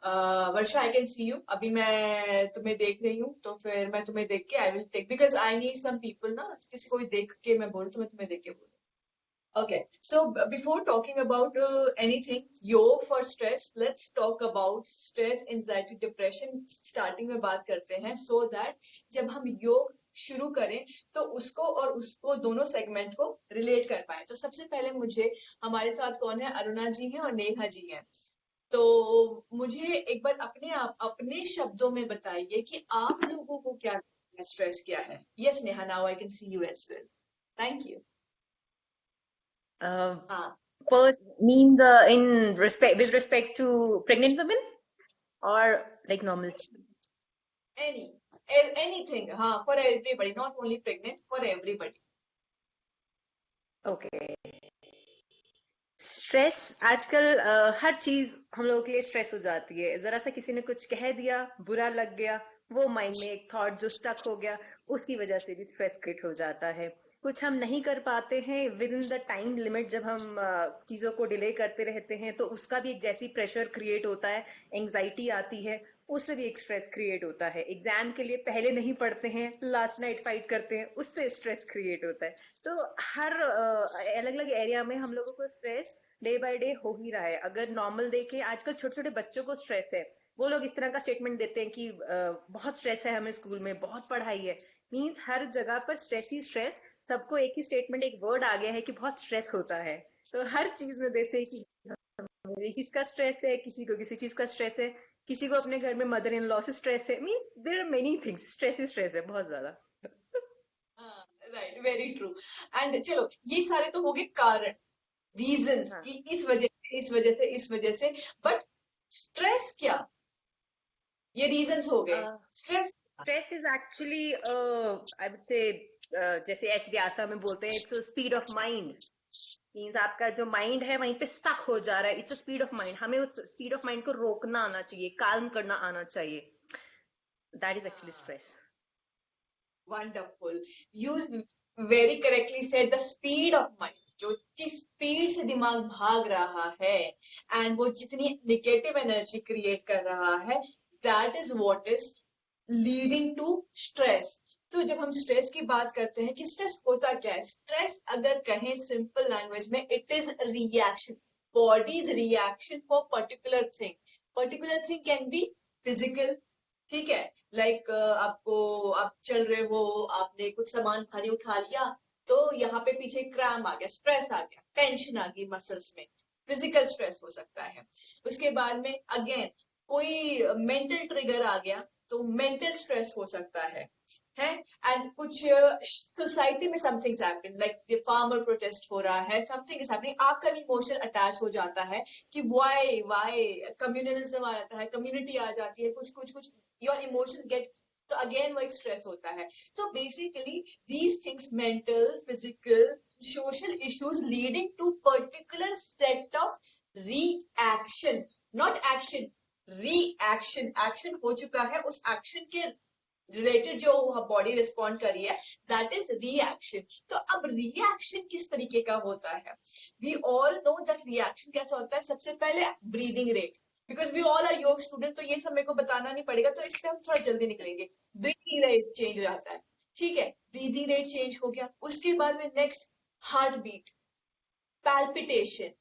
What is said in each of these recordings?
Varsha, I can see you. अभी मैं तुम्हें देख रही हूँ, तो फिर मैं तुम्हें देख के I will take, because I need some people ना, किसी को भी देख के मैं बोलूँ तो मैं तुम्हें देख के बोलूँ। Okay, so before talking about anything, yoga for stress, let's talk about stress, anxiety, depression. Starting में बात करते हैं, so that जब हम योग शुरू करें तो उसको और उसको दोनों सेगमेंट को रिलेट कर पाए। तो सबसे पहले मुझे, हमारे साथ कौन है, अरुणा जी हैं और नेहा जी हैं। तो मुझे एक बार अपने शब्दों में बताइए कि आप लोगों को क्या स्ट्रेस क्या है। Yes Neha, now I can see you as well. Thank you. Uh, हाँ, First, mean the in respect with respect to pregnant women or like normal? any anything, हाँ, for everybody, not only pregnant, for everybody. Okay. Stress आजकल हर चीज हम लोगों के लिए stress हो जाती है। जरा सा किसी ने कुछ कह दिया, बुरा लग गया, वो माइंड में एक थॉट जो स्टक हो गया, उसकी वजह से भी स्ट्रेस क्रिएट हो जाता है। कुछ हम नहीं कर पाते हैं with in the time limit, जब हम चीजों को डिले करते रहते हैं तो उसका भी एक जैसी प्रेशर क्रिएट होता है, एंग्जाइटी आती है, उससे भी एक स्ट्रेस क्रिएट होता है। एग्जाम के लिए पहले नहीं पढ़ते हैं, लास्ट नाइट फाइट करते हैं, उससे स्ट्रेस क्रिएट होता है। तो हर अलग अलग एरिया में हम लोगों को स्ट्रेस डे बाय डे हो ही रहा है। अगर नॉर्मल देखें, आजकल छोटे छोटे बच्चों को स्ट्रेस है, वो लोग इस तरह का स्टेटमेंट देते हैं कि बहुत स्ट्रेस है हमें स्कूल में, बहुत पढ़ाई है। मीन्स हर जगह पर स्ट्रेस ही स्ट्रेस। सबको एक ही स्टेटमेंट, एक वर्ड आ गया है कि बहुत स्ट्रेस होता है। तो हर चीज में जैसे कि मुझे किसी का स्ट्रेस है, किसी को किसी चीज का स्ट्रेस है, किसी को अपने घर में मदर इन लॉ से स्ट्रेस है। Means there are many things, stress ही स्ट्रेस है बहुत ज्यादा। हाँ, राइट, वेरी ट्रू। एंड चलो, ये सारे तो हो गए कारण, रीजंस हाँ। कि इस वजह से, इस वजह से, इस वजह से। बट स्ट्रेस क्या, ये रीजंस हो गए। Stress. Stress is actually I would say, जैसे एस व्यासा में बोलते हैं, its speed of mind. Means आपका जो माइंड है वहीं पे स्टक हो जा रहा है, it's a speed of mind. हमें उस स्पीड ऑफ माइंड को रोकना आना चाहिए, काल्म करना आना चाहिए। That is actually stress. Wonderful, you very correctly said, the speed of mind. जो जिस स्पीड से दिमाग भाग रहा है एंड वो जितनी निगेटिव एनर्जी क्रिएट कर रहा है, that is what is leading to stress. तो जब हम स्ट्रेस की बात करते हैं कि स्ट्रेस होता क्या है, स्ट्रेस अगर कहें सिंपल लैंग्वेज में, it is reaction, bodies reaction for particular thing can be physical, ठीक है। लाइक आपको, आप चल रहे हो, आपने कुछ सामान भारी उठा लिया, तो यहाँ पे पीछे क्रैम्प आ गया, स्ट्रेस आ गया, टेंशन आ गई मसल्स में, फिजिकल स्ट्रेस हो सकता है। उसके बाद में अगेन कोई मेंटल ट्रिगर आ गया, तो मेंटल स्ट्रेस हो सकता है। एंड कुछ सोसाइटी में something happened, like the farmer protest हो रहा है, समथिंग इज हैपनिंग, आपका भी इमोशन अटैच हो जाता है कि वाई कम्युनलिज्म आ जाता है, कम्युनिटी आ जाती है, कुछ कुछ कुछ, योर इमोशंस गेट, तो अगेन वो एक स्ट्रेस होता है। तो basically these things, mental, physical, social issues leading to particular set of reaction, not action, reaction, action हो चुका है, उस एक्शन के रिलेटेड जो बॉडी रिस्पॉन्ड कर रही है, दैट इज रिएक्शन। तो अब रिएक्शन किस तरीके का होता है, we all know that reaction कैसा होता है। सबसे पहले breathing rate, because we all are yoga student, तो ये सब मेरे को बताना नहीं पड़ेगा, तो इससे हम थोड़ा जल्दी निकलेंगे। ब्रीदिंग रेट चेंज हो जाता है, ठीक है, ब्रीदिंग रेट चेंज हो गया। उसके बाद में next, heart beat, palpitation,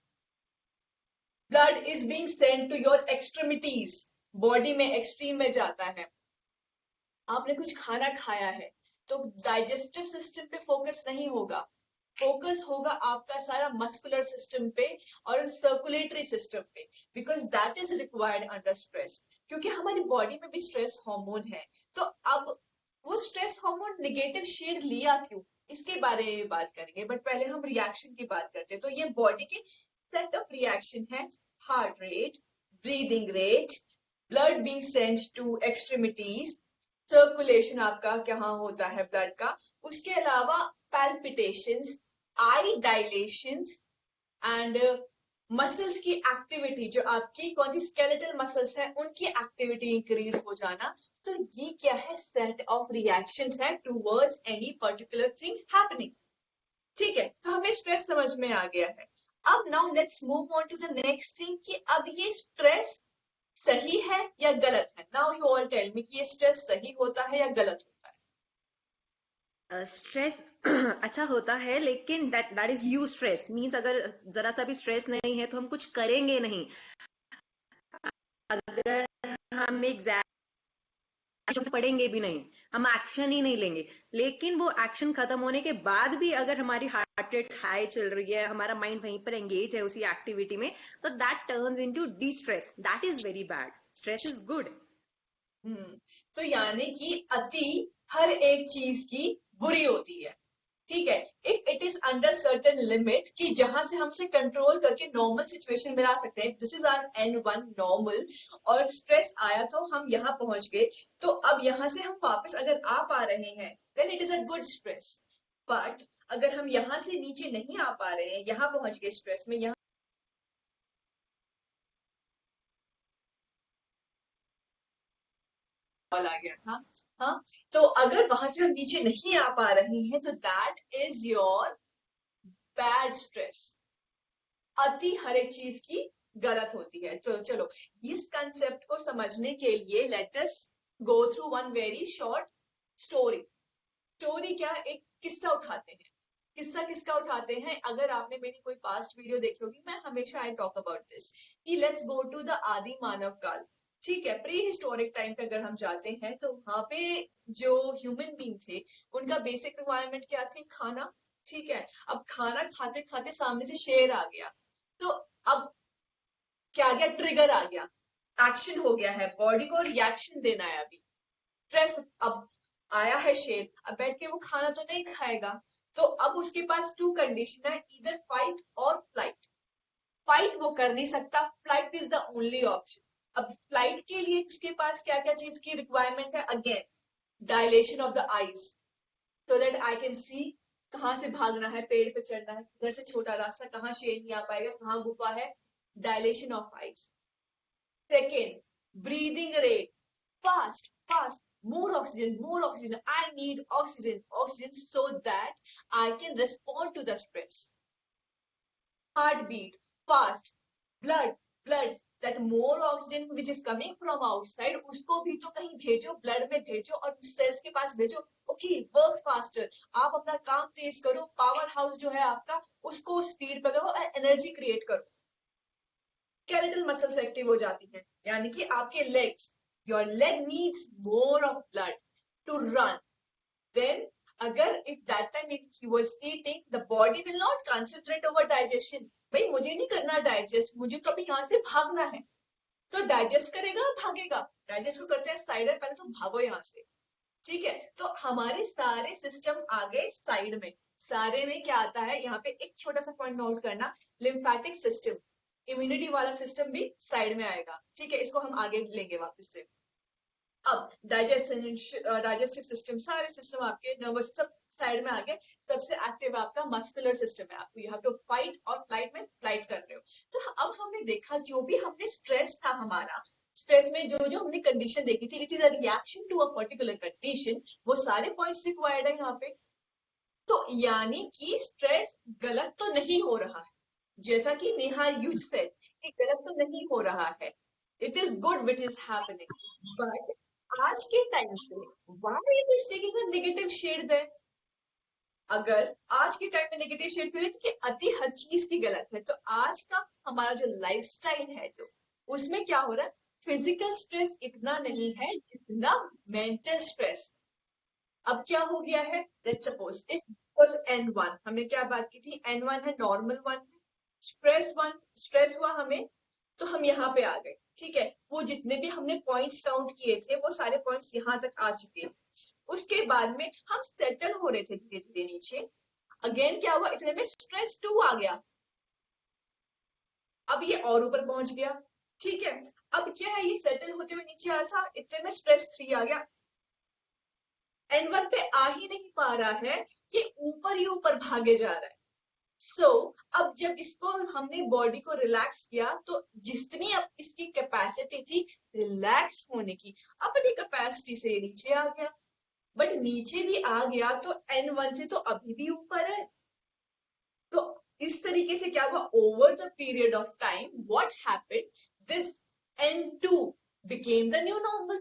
blood is being send to your extremities, body में एक्सट्रीम में जाता है। आपने कुछ खाना खाया है, तो डाइजेस्टिव सिस्टम पे फोकस नहीं होगा, फोकस होगा आपका सारा मस्कुलर सिस्टम पे और सर्कुलेटरी सिस्टम पे, because that is required under stress, क्योंकि हमारी बॉडी में भी स्ट्रेस हार्मोन है। तो अब वो स्ट्रेस हार्मोन निगेटिव शेड लिया क्यों, इसके बारे में बात करेंगे, बट पहले हम रिएक्शन की बात करते हैं। तो ये बॉडी के सेट ऑफ रिएक्शन है, heart rate, breathing rate, blood being sent to extremities, circulation आपका कहाँ होता है ब्लड का, उसके अलावा palpitations, eye dilations and muscles की एक्टिविटी, जो आपकी कौन सी स्केलेटल मसल्स है उनकी एक्टिविटी इंक्रीज हो जाना। तो ये क्या है, सेट ऑफ रिएक्शंस है towards any particular thing happening, ठीक है। तो हमें स्ट्रेस समझ में आ गया है। अब now let's move on to the next thing कि अब ये स्ट्रेस सही है या गलत है? Now you all tell me कि ये स्ट्रेस सही होता है या गलत होता है? स्ट्रेस अच्छा होता है, लेकिन that is you stress means अगर जरा सा भी स्ट्रेस नहीं है तो हम कुछ करेंगे नहीं। अगर हम एग्जाम से पढ़ेंगे भी नहीं, हम एक्शन ही नहीं लेंगे। लेकिन वो एक्शन खत्म होने के बाद भी अगर हमारी हार्ट रेट हाई चल रही है, हमारा माइंड वहीं पर एंगेज है उसी एक्टिविटी में, तो that turns into D stress. That is very bad. Stress is good. तो यानी कि अति हर एक चीज की बुरी होती है, ठीक है, if it is under certain limit कि जहां से हमसे कंट्रोल करके नॉर्मल सिचुएशन में ला सकते हैं। This is are N1 normal, और स्ट्रेस आया तो हम यहाँ पहुंच गए, तो अब यहाँ से हम वापस अगर आ पा रहे हैं then it is a good stress. But अगर हम यहाँ से नीचे नहीं आ पा रहे हैं, यहाँ पहुंच गए स्ट्रेस में, यहाँ कॉल आ गया था, हाँ, तो अगर वहां से हम नीचे नहीं आ पा रहे हैं तो that is your bad stress. अति हर एक चीज की गलत होती है। तो चलो इस कंसेप्ट को समझने के लिए let us go through one very short story. Story क्या, एक किस्सा उठाते हैं। किस्सा किसका उठाते हैं? अगर आपने मेरी कोई पास्ट वीडियो देखी होगी, मैं हमेशा आई टॉक अबाउट दिस कि लेट्स गो टू द आदि मानव काल। ठीक है, प्री हिस्टोरिक टाइम पे अगर हम जाते हैं तो वहां पे जो ह्यूमन बींग थे उनका बेसिक रिक्वायरमेंट क्या थी? खाना। ठीक है, अब खाना खाते खाते सामने से शेर आ गया, तो अब क्या आ गया? ट्रिगर आ गया, एक्शन हो गया है, बॉडी को रिएक्शन देना है अभी, स्ट्रेस। अब आया है शेर, अब बैठ के वो खाना तो नहीं खाएगा, तो अब उसके पास टू कंडीशन है, इधर फाइट और फ्लाइट। फाइट वो कर नहीं सकता, flight is the only option. अब फ्लाइट के लिए उसके पास क्या क्या चीज की रिक्वायरमेंट है? Again dilation of the eyes, so that I can सी कहाँ से भागना है, पेड़ पे चढ़ना है, घर से छोटा रास्ता, कहाँ शेर नहीं आ पाएगा, कहाँ गुफा है, dilation of eyes. Second, breathing rate, fast, fast, more oxygen, more oxygen. I need oxygen, oxygen so that I can respond to the stress. Heartbeat, fast, blood, blood. That more oxygen which is coming from outside, उसको भी तो कहीं भेजो, blood में भेजो और sales के पास भेजो। ओके, वर्क फास्टर, आप अपना काम तेज करो, पावर हाउस जो है आपका उसको स्पीड पर करो, एनर्जी क्रिएट करो। स्केलेटल मसल्स एक्टिव हो जाती हैं, यानी कि आपके legs, your leg needs more of blood to run. Then अगर if that time he was eating, the body will not concentrate over digestion. भाई मुझे नहीं करना डाइजेस्ट, मुझे तो अभी यहाँ से भागना है, तो डाइजेस्ट करेगा भागेगा। डाइजेस्ट को करते हैं साइड में, पहले तो भागो यहाँ से। ठीक है, तो हमारे सारे सिस्टम आ गए साइड में। सारे में क्या आता है यहाँ पे, एक छोटा सा पॉइंट नोट करना, लिम्फेटिक सिस्टम, इम्यूनिटी वाला सिस्टम भी साइड में आएगा। ठीक है, इसको हम आगे लेंगे वापस से। अब डाइजेस्टिव सिस्टम, सारे सिस्टम आपके, नर्वस सब साइड में आ गए। सबसे एक्टिव आपका मस्कुलर सिस्टम है, आपको यू हैव टू फाइट, और फ्लाइट में फ्लाइट कर रहे हो। तो अब हमने देखा जो भी हमने स्ट्रेस था हमारा, स्ट्रेस में जो जो हमने कंडीशन देखी थी, it is a reaction to a particular condition, वो सारे पॉइंट्स रिक्वायर्ड है यहाँ पे। तो यानी कि स्ट्रेस गलत तो नहीं हो रहा है, जैसा कि नेहा यू सेड कि गलत तो नहीं हो रहा है, it is good which is happening. But आज के टाइम पे why it is taking a negative shade there? अगर आज के टाइम में नेगेटिव शेड क्यों है? क्योंकि अति हर चीज की गलत है। तो आज का हमारा जो लाइफस्टाइल है, जो उसमें क्या हो रहा है, फिजिकल स्ट्रेस इतना नहीं है जितना मेंटल स्ट्रेस। अब क्या हो गया है, लेट्स सपोज इट N1, हमने क्या बात की थी, N1 है, नॉर्मल वन, वन स्ट्रेस हुआ हमें, तो हम यहाँ पे आ गए। ठीक है, वो जितने भी हमने पॉइंट्स काउंट किए थे वो सारे पॉइंट्स यहाँ तक आ चुके हैं। उसके बाद में हम सेटल हो रहे थे धीरे धीरे नीचे। अगेन क्या हुआ, इतने में स्ट्रेस 2 आ गया, अब ये और ऊपर पहुंच गया। ठीक है, अब क्या है, ये सेटल होते हुए नीचे आया था, इतने में स्ट्रेस 3 आ गया, N1 पे आ ही नहीं पा रहा है, ये ऊपर ही ऊपर भागे जा रहा है। अब जब इसको हमने बॉडी को रिलैक्स किया, तो जितनी अब इसकी कैपेसिटी थी रिलैक्स होने की, अपनी कैपेसिटी से नीचे आ गया। बट नीचे भी आ गया तो N1 से तो अभी भी ऊपर है। तो इस तरीके से क्या हुआ, over the period of time what happened, this N2 became the new normal.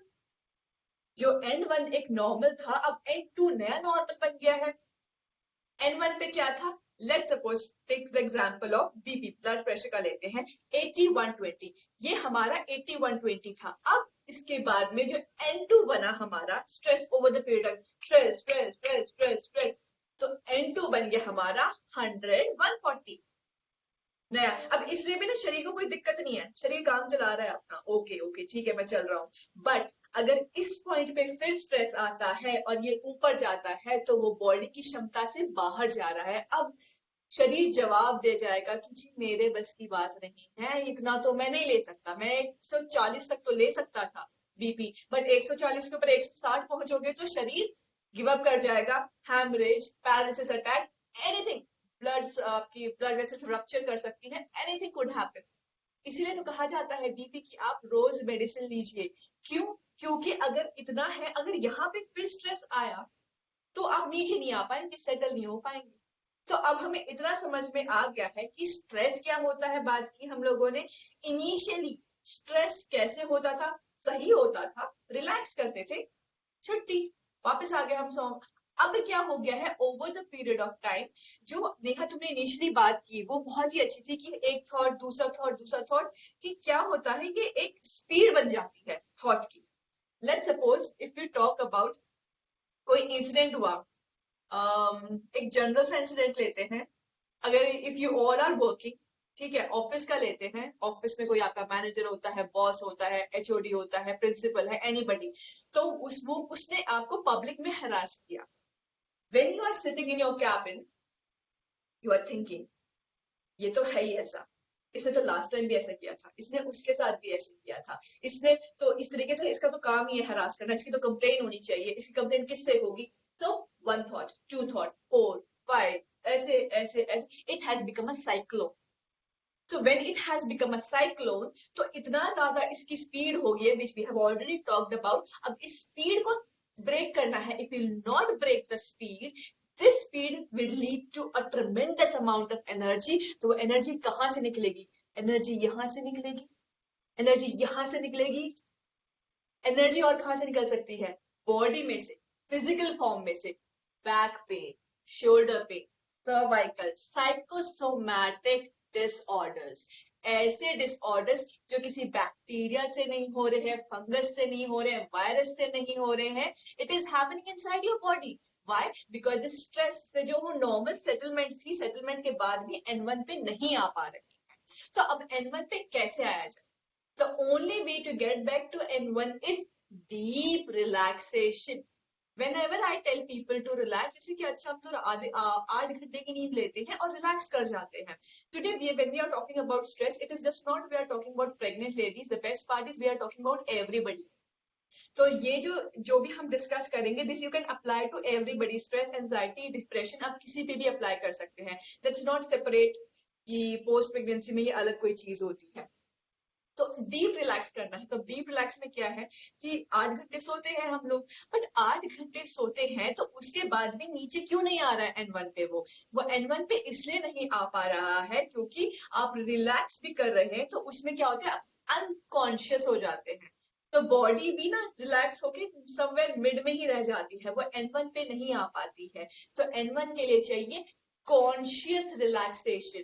जो N1 एक नॉर्मल था, अब N2 नया नॉर्मल बन गया है. N1 पे क्या था? Let's suppose take the example of BP, blood pressure का लेते हैं, 80-120. ये हमारा 80-120 था. अब इसके बाद में जो N2 बना हमारा, stress over the period of stress stress stress stress stress, तो N2 बन गया हमारा 100-140 नया. अब इसलिए भी ना शरीर को कोई दिक्कत नहीं है, शरीर काम चला रहा है अपना, ओके ओके ठीक है मैं चल रहा हूँ. बट अगर इस पॉइंट पे फिर स्ट्रेस आता है और ये ऊपर जाता है तो वो बॉडी की क्षमता से बाहर जा रहा है. अब शरीर जवाब दे जाएगा कि जी मेरे बस की बात नहीं है, इतना तो मैं नहीं ले सकता, मैं 140 तक तो ले सकता था बीपी, बट 140 के ऊपर 160 पहुंचोगे तो शरीर गिव अप कर जाएगा. हैमरेज, पैरालिसिस अटैक, एनीथिंग, आपकी ब्लड वेसल्स रप्चर कर सकती है, एनीथिंग कुड हैपन. इसीलिए तो कहा जाता है बीपी की आप रोज मेडिसिन लीजिए. क्यों? क्योंकि अगर इतना है, अगर यहाँ पे फिर स्ट्रेस आया तो आप नीचे नहीं आ पाएंगे, सेटल नहीं हो पाएंगे. तो अब हमें इतना समझ में आ गया है कि स्ट्रेस क्या होता है. बात की हम लोगों ने इनिशियली, स्ट्रेस कैसे होता था? सही होता था, रिलैक्स करते थे, छुट्टी, वापस आ गए हम सो. अब क्या हो गया है over the period of time, जो नेहा तुमने इनिशियली बात की वो बहुत ही अच्छी थी कि एक थॉट दूसरा थॉट दूसरा थॉट, कि क्या होता है कि एक स्पीड बन जाती है थॉट की. Let's suppose if you talk about कोई इंसिडेंट हुआ, एक जनरल सा इंसिडेंट लेते हैं. अगर if you all are working, ठीक है, ऑफिस का लेते हैं, ऑफिस में कोई आपका मैनेजर होता है, बॉस होता है, एचओडी होता है, प्रिंसिपल है, एनीबडी, तो उसने आपको पब्लिक में हरास किया. When you are sitting in your cabin, you are thinking ये तो है ही ऐसा, इसने तो लास्ट टाइम भी ऐसा किया था, इसने उसके साथ भी ऐसे किया था, इसने तो इस तरीके से, इसका तो काम ही है हरास करना, इसकी तो कंप्लेन होनी चाहिए, इसकी कंप्लेन किससे होगी. So one thought, two thought, 4, 5, ऐसे ऐसे ऐसे, it has become a cyclone. So when it has become a cyclone, तो इतना ज्यादा इसकी स्पीड हो गई है, which we have already talked about. अब इस स्पीड को ब्रेक करना है. If you will not break the speed, this speed will lead to a tremendous amount of energy. तो वो एनर्जी कहाँ से निकलेगी? एनर्जी यहाँ से निकलेगी, एनर्जी यहाँ से निकलेगी. एनर्जी और कहाँ से निकल सकती है? बॉडी में से, फिजिकल फॉर्म में से, back pain, shoulder pain, cervical, psychosomatic disorders, ऐसे डिसऑर्डर्स जो किसी बैक्टीरिया से नहीं हो रहे हैं, फंगस से नहीं हो रहे हैं, वायरस से नहीं हो रहे हैं. It is happening inside your body. Why? Because stress से जो वो नॉर्मल सेटलमेंट थी, सेटलमेंट के बाद भी N1 पे नहीं आ पा रही है. तो अब N1 पे कैसे आया जाए? The only way to get back to N1 is deep relaxation. Whenever I tell people to relax, जैसे कि अच्छा हम तो 8 घंटे की नींद लेते हैं और रिलैक्स कर जाते हैं. Today when we are talking about stress, it is just not we are talking about pregnant ladies. The best part is we are talking about everybody. तो ये जो भी हम डिस्कस करेंगे, this you can apply to everybody. Stress, anxiety, depression आप किसी पे भी अप्लाई कर सकते हैं. लेट्स नॉट सेपरेट कि पोस्ट प्रेगनेंसी में ये अलग कोई चीज होती है. तो डीप रिलैक्स करना है. तो डीप रिलैक्स में क्या है कि 8 घंटे सोते हैं हम लोग, बट 8 घंटे सोते हैं तो उसके बाद भी नीचे क्यों नहीं आ रहा है N1 पे? वो N1 पे इसलिए नहीं आ पा रहा है क्योंकि आप रिलैक्स भी कर रहे हैं तो उसमें क्या होता है, अनकॉन्शियस हो जाते हैं. तो बॉडी भी ना रिलैक्स होके समवेयर मिड में ही रह जाती है, वो N1 पे नहीं आ पाती है. तो N1 के लिए चाहिए conscious relaxation.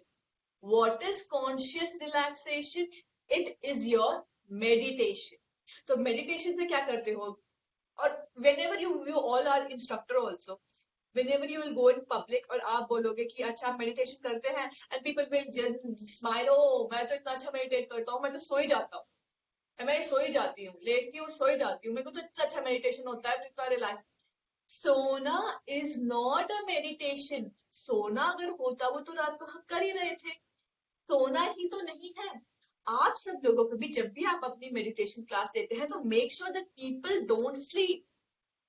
What is conscious relaxation? It is your meditation. तो meditation से क्या करते हो? और whenever you all are instructor also, whenever you will go in public और आप बोलोगे कि अच्छा आप meditation करते हैं, and people will just smile, oh मैं तो इतना अच्छा meditate करता हूँ, मैं तो सो ही जाता हूँ, मैं सो ही जाती हूँ, लेटती हूँ, सो ही जाती हूँ, मेरे को तो इतना अच्छा meditation होता है, इतना रिलैक्स. सोना is not a meditation. सोना अगर होता वो तो रात को हम कर ही रहे थे. सोना ही तो नहीं है. आप सब लोगों को भी जब भी आप अपनी मेडिटेशन क्लास लेते हैं तो make sure that people don't sleep.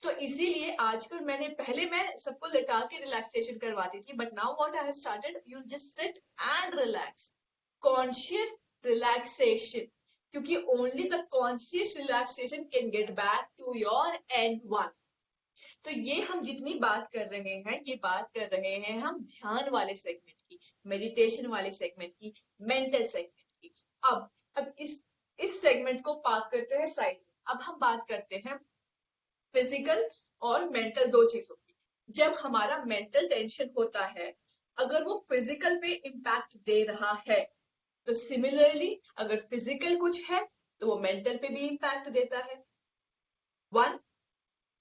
तो इसीलिए आजकल पहले मैं सबको लेटा के रिलैक्सेशन करवाती थी, but now what I have started, you just sit and relax. Conscious relaxation, क्योंकि only the conscious relaxation can get back to your N1. तो ये हम जितनी बात कर रहे हैं, ये बात कर रहे हैं हम ध्यान वाले सेगमेंट की, मेडिटेशन वाले सेगमेंट की, मेंटल सेगमेंट की. अब इस सेगमेंट को पार्क करते हैं साइड में। अब हम बात करते हैं फिजिकल और मेंटल दो चीजों की। जब हमारा मेंटल टेंशन होता है, अगर वो फिजिकल पे इम्पैक्ट दे रहा है, तो सिमिलरली अगर फिजिकल कुछ है तो वो मेंटल पे भी इम्पैक्ट देता है। 1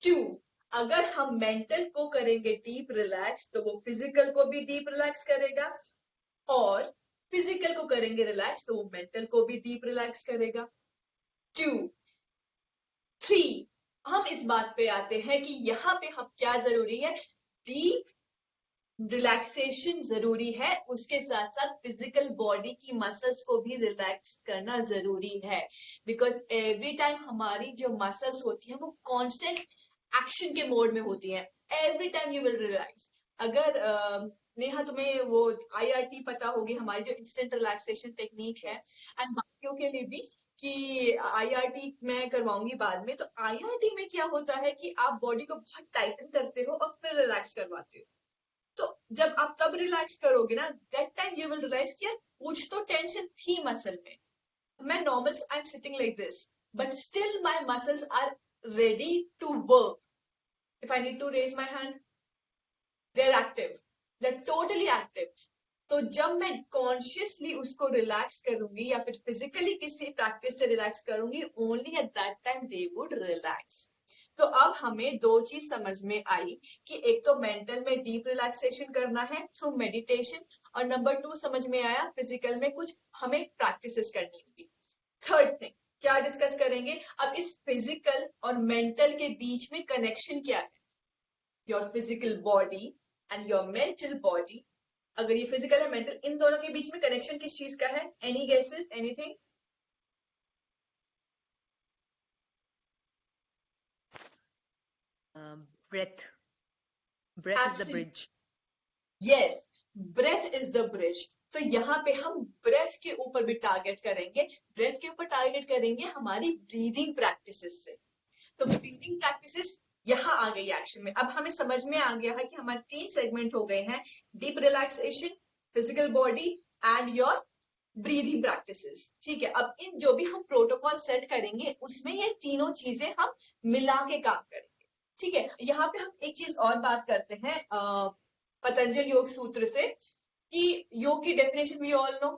2, अगर हम मेंटल को करेंगे डीप रिलैक्स तो वो फिजिकल को भी डीप रिलैक्स करेगा, और फिजिकल को करेंगे रिलैक्स तो वो मेंटल को भी डीप रिलैक्स करेगा। 2 3, हम इस बात पे आते हैं कि यहाँ पे हम क्या जरूरी है, डीप रिलैक्सेशन जरूरी है, उसके साथ साथ फिजिकल बॉडी की मसल्स को भी रिलैक्स करना जरूरी है। बिकॉज एवरी टाइम हमारी जो मसल्स होती है वो कांस्टेंट एक्शन के मोड में होती है। Every time you will relax. अगर नेहा तुम्हें वो IRT पता होगी, हमारी जो इंस्टेंट रिलैक्सेशन टेक्निक है, एंड बाकियों के लिए भी कि IRT मैं करवाऊंगी बाद में। तो IRT में क्या होता है कि आप बॉडी को बहुत टाइटन करते हो और फिर रिलैक्स करवाते हो। तो जब आप तब रिलैक्स करोगे ना, that time you will realise कि यार कुछ तो टेंशन थी मसल में। मैं normal I am sitting like this, but still my muscles are ready to work. If I need to raise my hand, they are active, they are totally active. तो जब मैं कॉन्शियसली उसको relax करूंगी या फिर physically किसी practice से relax करूंगी, only at that time they would relax. तो अब हमें दो चीज समझ में आई कि एक तो मेंटल में डीप रिलैक्सेशन करना है थ्रू मेडिटेशन, और नंबर 2 समझ में आया फिजिकल में कुछ हमें प्रैक्टिसेस करनी होगी। थर्ड थिंग क्या डिस्कस करेंगे, अब इस फिजिकल और मेंटल के बीच में कनेक्शन क्या है। Your physical body and your mental body, अगर ये फिजिकल है मेंटल, इन दोनों के बीच में कनेक्शन किस चीज का है? Any guesses, anything? Breath breath is the bridge. Yes, breath is the bridge. तो यहाँ पे हम ब्रेथ के ऊपर भी टारगेट करेंगे। ब्रेथ के ऊपर टारगेट करेंगे हमारी ब्रीदिंग प्रैक्टिसेस से। तो ब्रीदिंग प्रैक्टिसेस यहाँ आ गई एक्शन में। अब हमें समझ में आ गया है कि हमारे 3 सेगमेंट हो गए हैं, deep relaxation, physical body and your breathing practices. ठीक है, अब इन जो भी हम प्रोटोकॉल सेट करेंगे उसमें ये तीनों चीजें हम मिला के काम करेंगे। ठीक है, यहाँ पे हम एक चीज और बात करते हैं पतंजलि योग सूत्र से, कि योग की डेफिनेशन वी ऑल नो,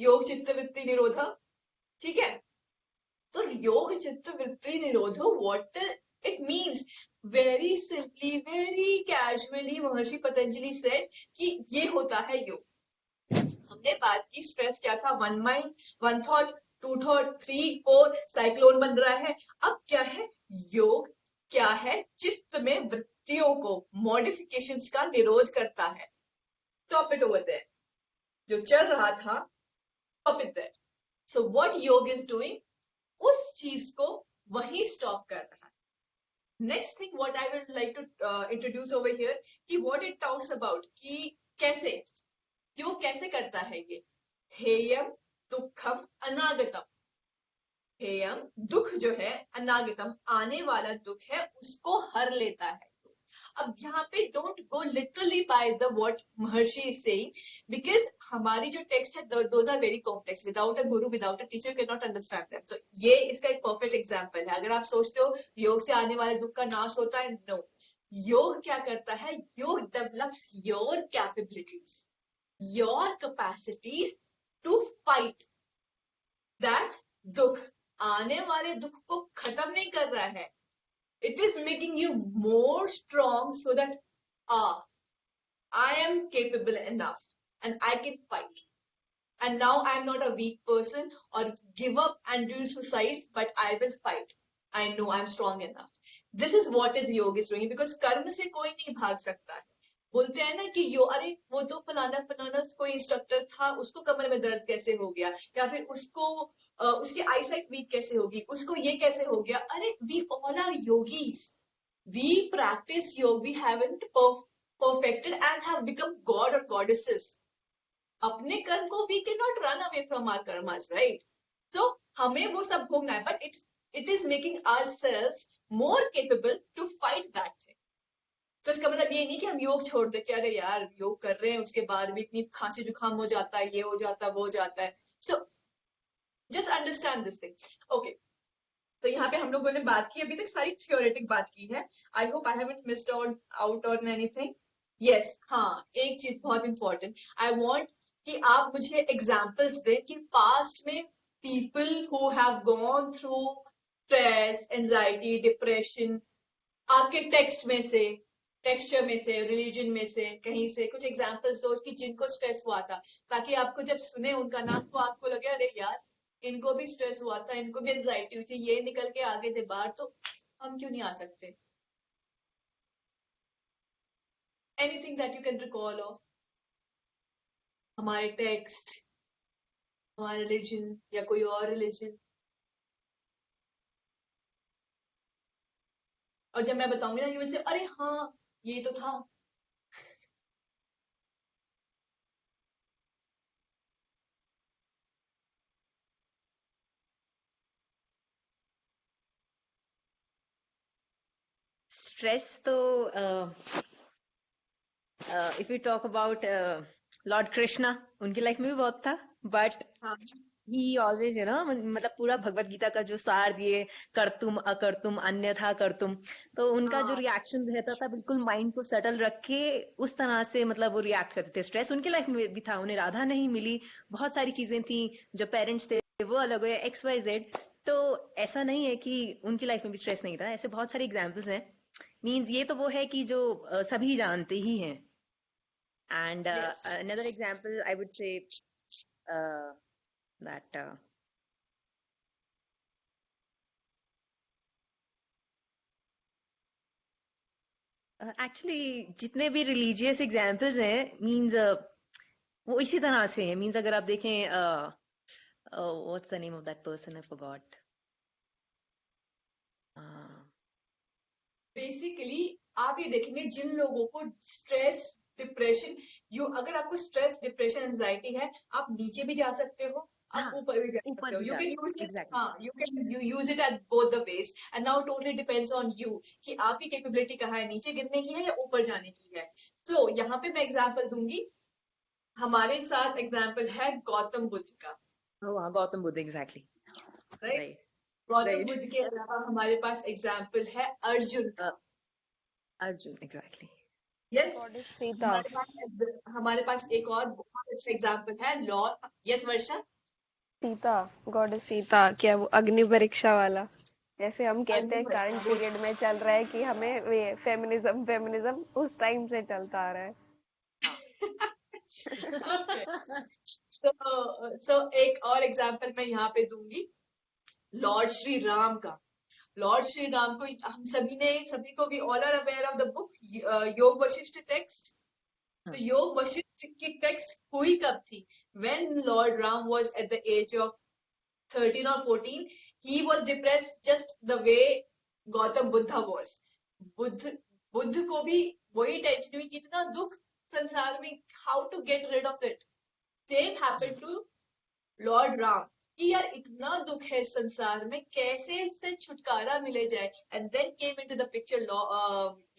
योग चित्त वृत्ति निरोधा। ठीक है, तो योग चित्त वृत्ति निरोधो what it means, very simply very casually Maharshi Patanjali said कि ये होता है योग। हमने बात की स्ट्रेस क्या था, 1 माइंड 1 थॉट 2 थॉट 3 4 साइक्लोन बन रहा है। अब क्या है योग, क्या है चित्त में वृत्तियों को मॉडिफिकेशंस का निरोध करता है। स्टॉप इट ओवर देयर, जो चल रहा था stop it there. So what yoga is doing, उस चीज को वही स्टॉप कर रहा है। Next thing what I will like to introduce over here, कि व्हाट इट टॉक्स अबाउट, कि कैसे योग कैसे करता है ये। हेयम दुखम अनागतम, हेयम दुख जो है, अनागतम आने वाला दुख है, उसको हर लेता है। अब यहाँ पे don't go literally by the what Maharshi is saying, because हमारी जो टेक्स्ट है those are very complex, without a guru without a teacher can not understand them. तो ये इसका एक परफेक्ट एग्जांपल है। अगर आप सोचते हो योग से आने वाले दुख का नाश होता है, नो। योग क्या करता है, योग develops your capabilities, your capacities to fight that दुख। आने वाले दुख को खत्म नहीं कर रहा है, it is making you more strong so that I am capable enough and I can fight, and now I am not a weak person or give up and do suicide, but I will fight. I know I am strong enough. This is what is yoga is doing, because कर्म से कोई नहीं भाग सकता है। बोलते हैं ना कि यो अरे वो तो फलाना फलाना कोई इंस्ट्रक्टर था, उसको कमर में दर्द कैसे हो गया, या फिर उसको उसकी आईसाइट वीक कैसे होगी, उसको ये कैसे हो गया। अरे we all are yogis, we practice yoga, we haven't perfected and have become god or goddesses. अपने कर्म को we cannot run away from our karmas, right? So हमें वो सब भोगना है, but it is making ourselves more capable to fight that thing. तो इसका मतलब ये नहीं कि हम योग छोड़ दे कि अरे यार योग कर रहे हैं उसके बाद भी इतनी खांसी जुकाम हो जाता है, ये हो जाता है वो हो जाता है। So just understand this thing. Okay, तो यहाँ पे हम लोगों ने बात की, अभी तक सारी थियोरेटिक बात की है. I hope I haven't missed out on anything. Yes, हाँ, एक चीज बहुत इंपॉर्टेंट, आई वांट कि आप मुझे एग्जांपल्स दें कि पास्ट में people who have gone through stress, anxiety, depression, आपके टेक्स्ट में से, टेक्सचर में से, रिलीजन में से, कहीं से कुछ एग्जांपल्स दो कि जिनको स्ट्रेस हुआ था, ताकि आपको जब सुने उनका नाम तो आपको लगे अरे यार इनको भी स्ट्रेस हुआ था, इनको भी एंजाइटी हुई थी, ये निकल के आगे थे बाहर, तो हम क्यों नहीं आ सकते. Anything that you can recall of हमारे टेक्स्ट, हमारा रिलीजन या कोई और रिलीजन. और जब मैं बताऊंगी ना, यू विल से अरे हाँ ये तो था. स्ट्रेस तो if you talk about Lord Krishna, उनकी लाइफ में भी बहुत था, बट हाँ, ही ऑलवेज मतलब पूरा भगवत गीता का जो सार दिए, कर्तुम अकर्तुम अन्यथा कर्तुम, तो उनका जो हाँ, रिएक्शन रहता था बिल्कुल माइंड को सेटल रख के उस तरह से मतलब वो रिएक्ट करते थे. स्ट्रेस उनकी लाइफ में भी था, उन्हें राधा नहीं मिली, बहुत सारी चीजें थी, जो पेरेंट्स थे वो अलग हुए, एक्स वाई जेड. तो ऐसा नहीं है कि उनकी लाइफ में भी स्ट्रेस नहीं था, ऐसे बहुत सारे एग्जाम्पल्स हैं. मीन्स ये तो वो है कि जो सभी जानते ही हैं. And yes. another example I would say that actually जितने भी रिलीजियस एग्जाम्पल्स हैं, मीन्स वो इसी तरह से हैं. मीन्स अगर आप देखें what's the name of that person, I forgot. Basically आप ये देखेंगे जिन लोगों को स्ट्रेस, डिप्रेशन, अगर आपको स्ट्रेस, डिप्रेशन, एंजाइटी है, आप नीचे भी जा सकते हो, आप हाँ, ऊपर भी जा ऊपर सकते हो. भी यू जा कैन यूज सकते, इट, एग्जैक्टली. हाँ, you use it at both the ways. And now totally depends on you कि आपकी कैपेबिलिटी कहाँ है, नीचे गिरने की है या ऊपर जाने की है. सो यहाँ पे मैं एग्जाम्पल दूंगी. हमारे साथ एग्जाम्पल है गौतम बुद्ध का. हाँ, Gautam Buddha, exactly. Right. Right. Gautam right. Buddha के अलावा हमारे पास एग्जाम्पल है अर्जुन का. Arjun, exactly. Yes. Goddess Sita. हमारे पास एक और बहुत अच्छा एग्जाम्पल है लॉर्ड. यस वर्षा. सीता, गॉडेस सीता, क्या वो अग्नि परीक्षा वाला, जैसे हम कहते अग्नि हैं परीक्षा, करंट वो. पीरियड में चल रहा है कि हमें वे फेमिनिज्म फेमिनिज्म उस टाइम से चलता आ रहा है. ओके. सो एक और एग्जाम्पल मैं यहाँ पे दूंगी लॉर्ड श्री राम का. लॉर्ड श्री राम को हम सभी को भी all are aware of the book Yoga Vashishtha text. तो योग वशिष्ठ की टेक्स्ट हुई कब थी? When Lord Ram was at the age of 13 or 14, he was depressed just the way Gautam Buddha was. Buddha को भी वही टेंशन हुई, कितना दुख संसार में, how to get rid of it. Same happened to Lord Ram कि यार इतना दुख है संसार में, कैसे इससे छुटकारा मिले जाए. And then came into the picture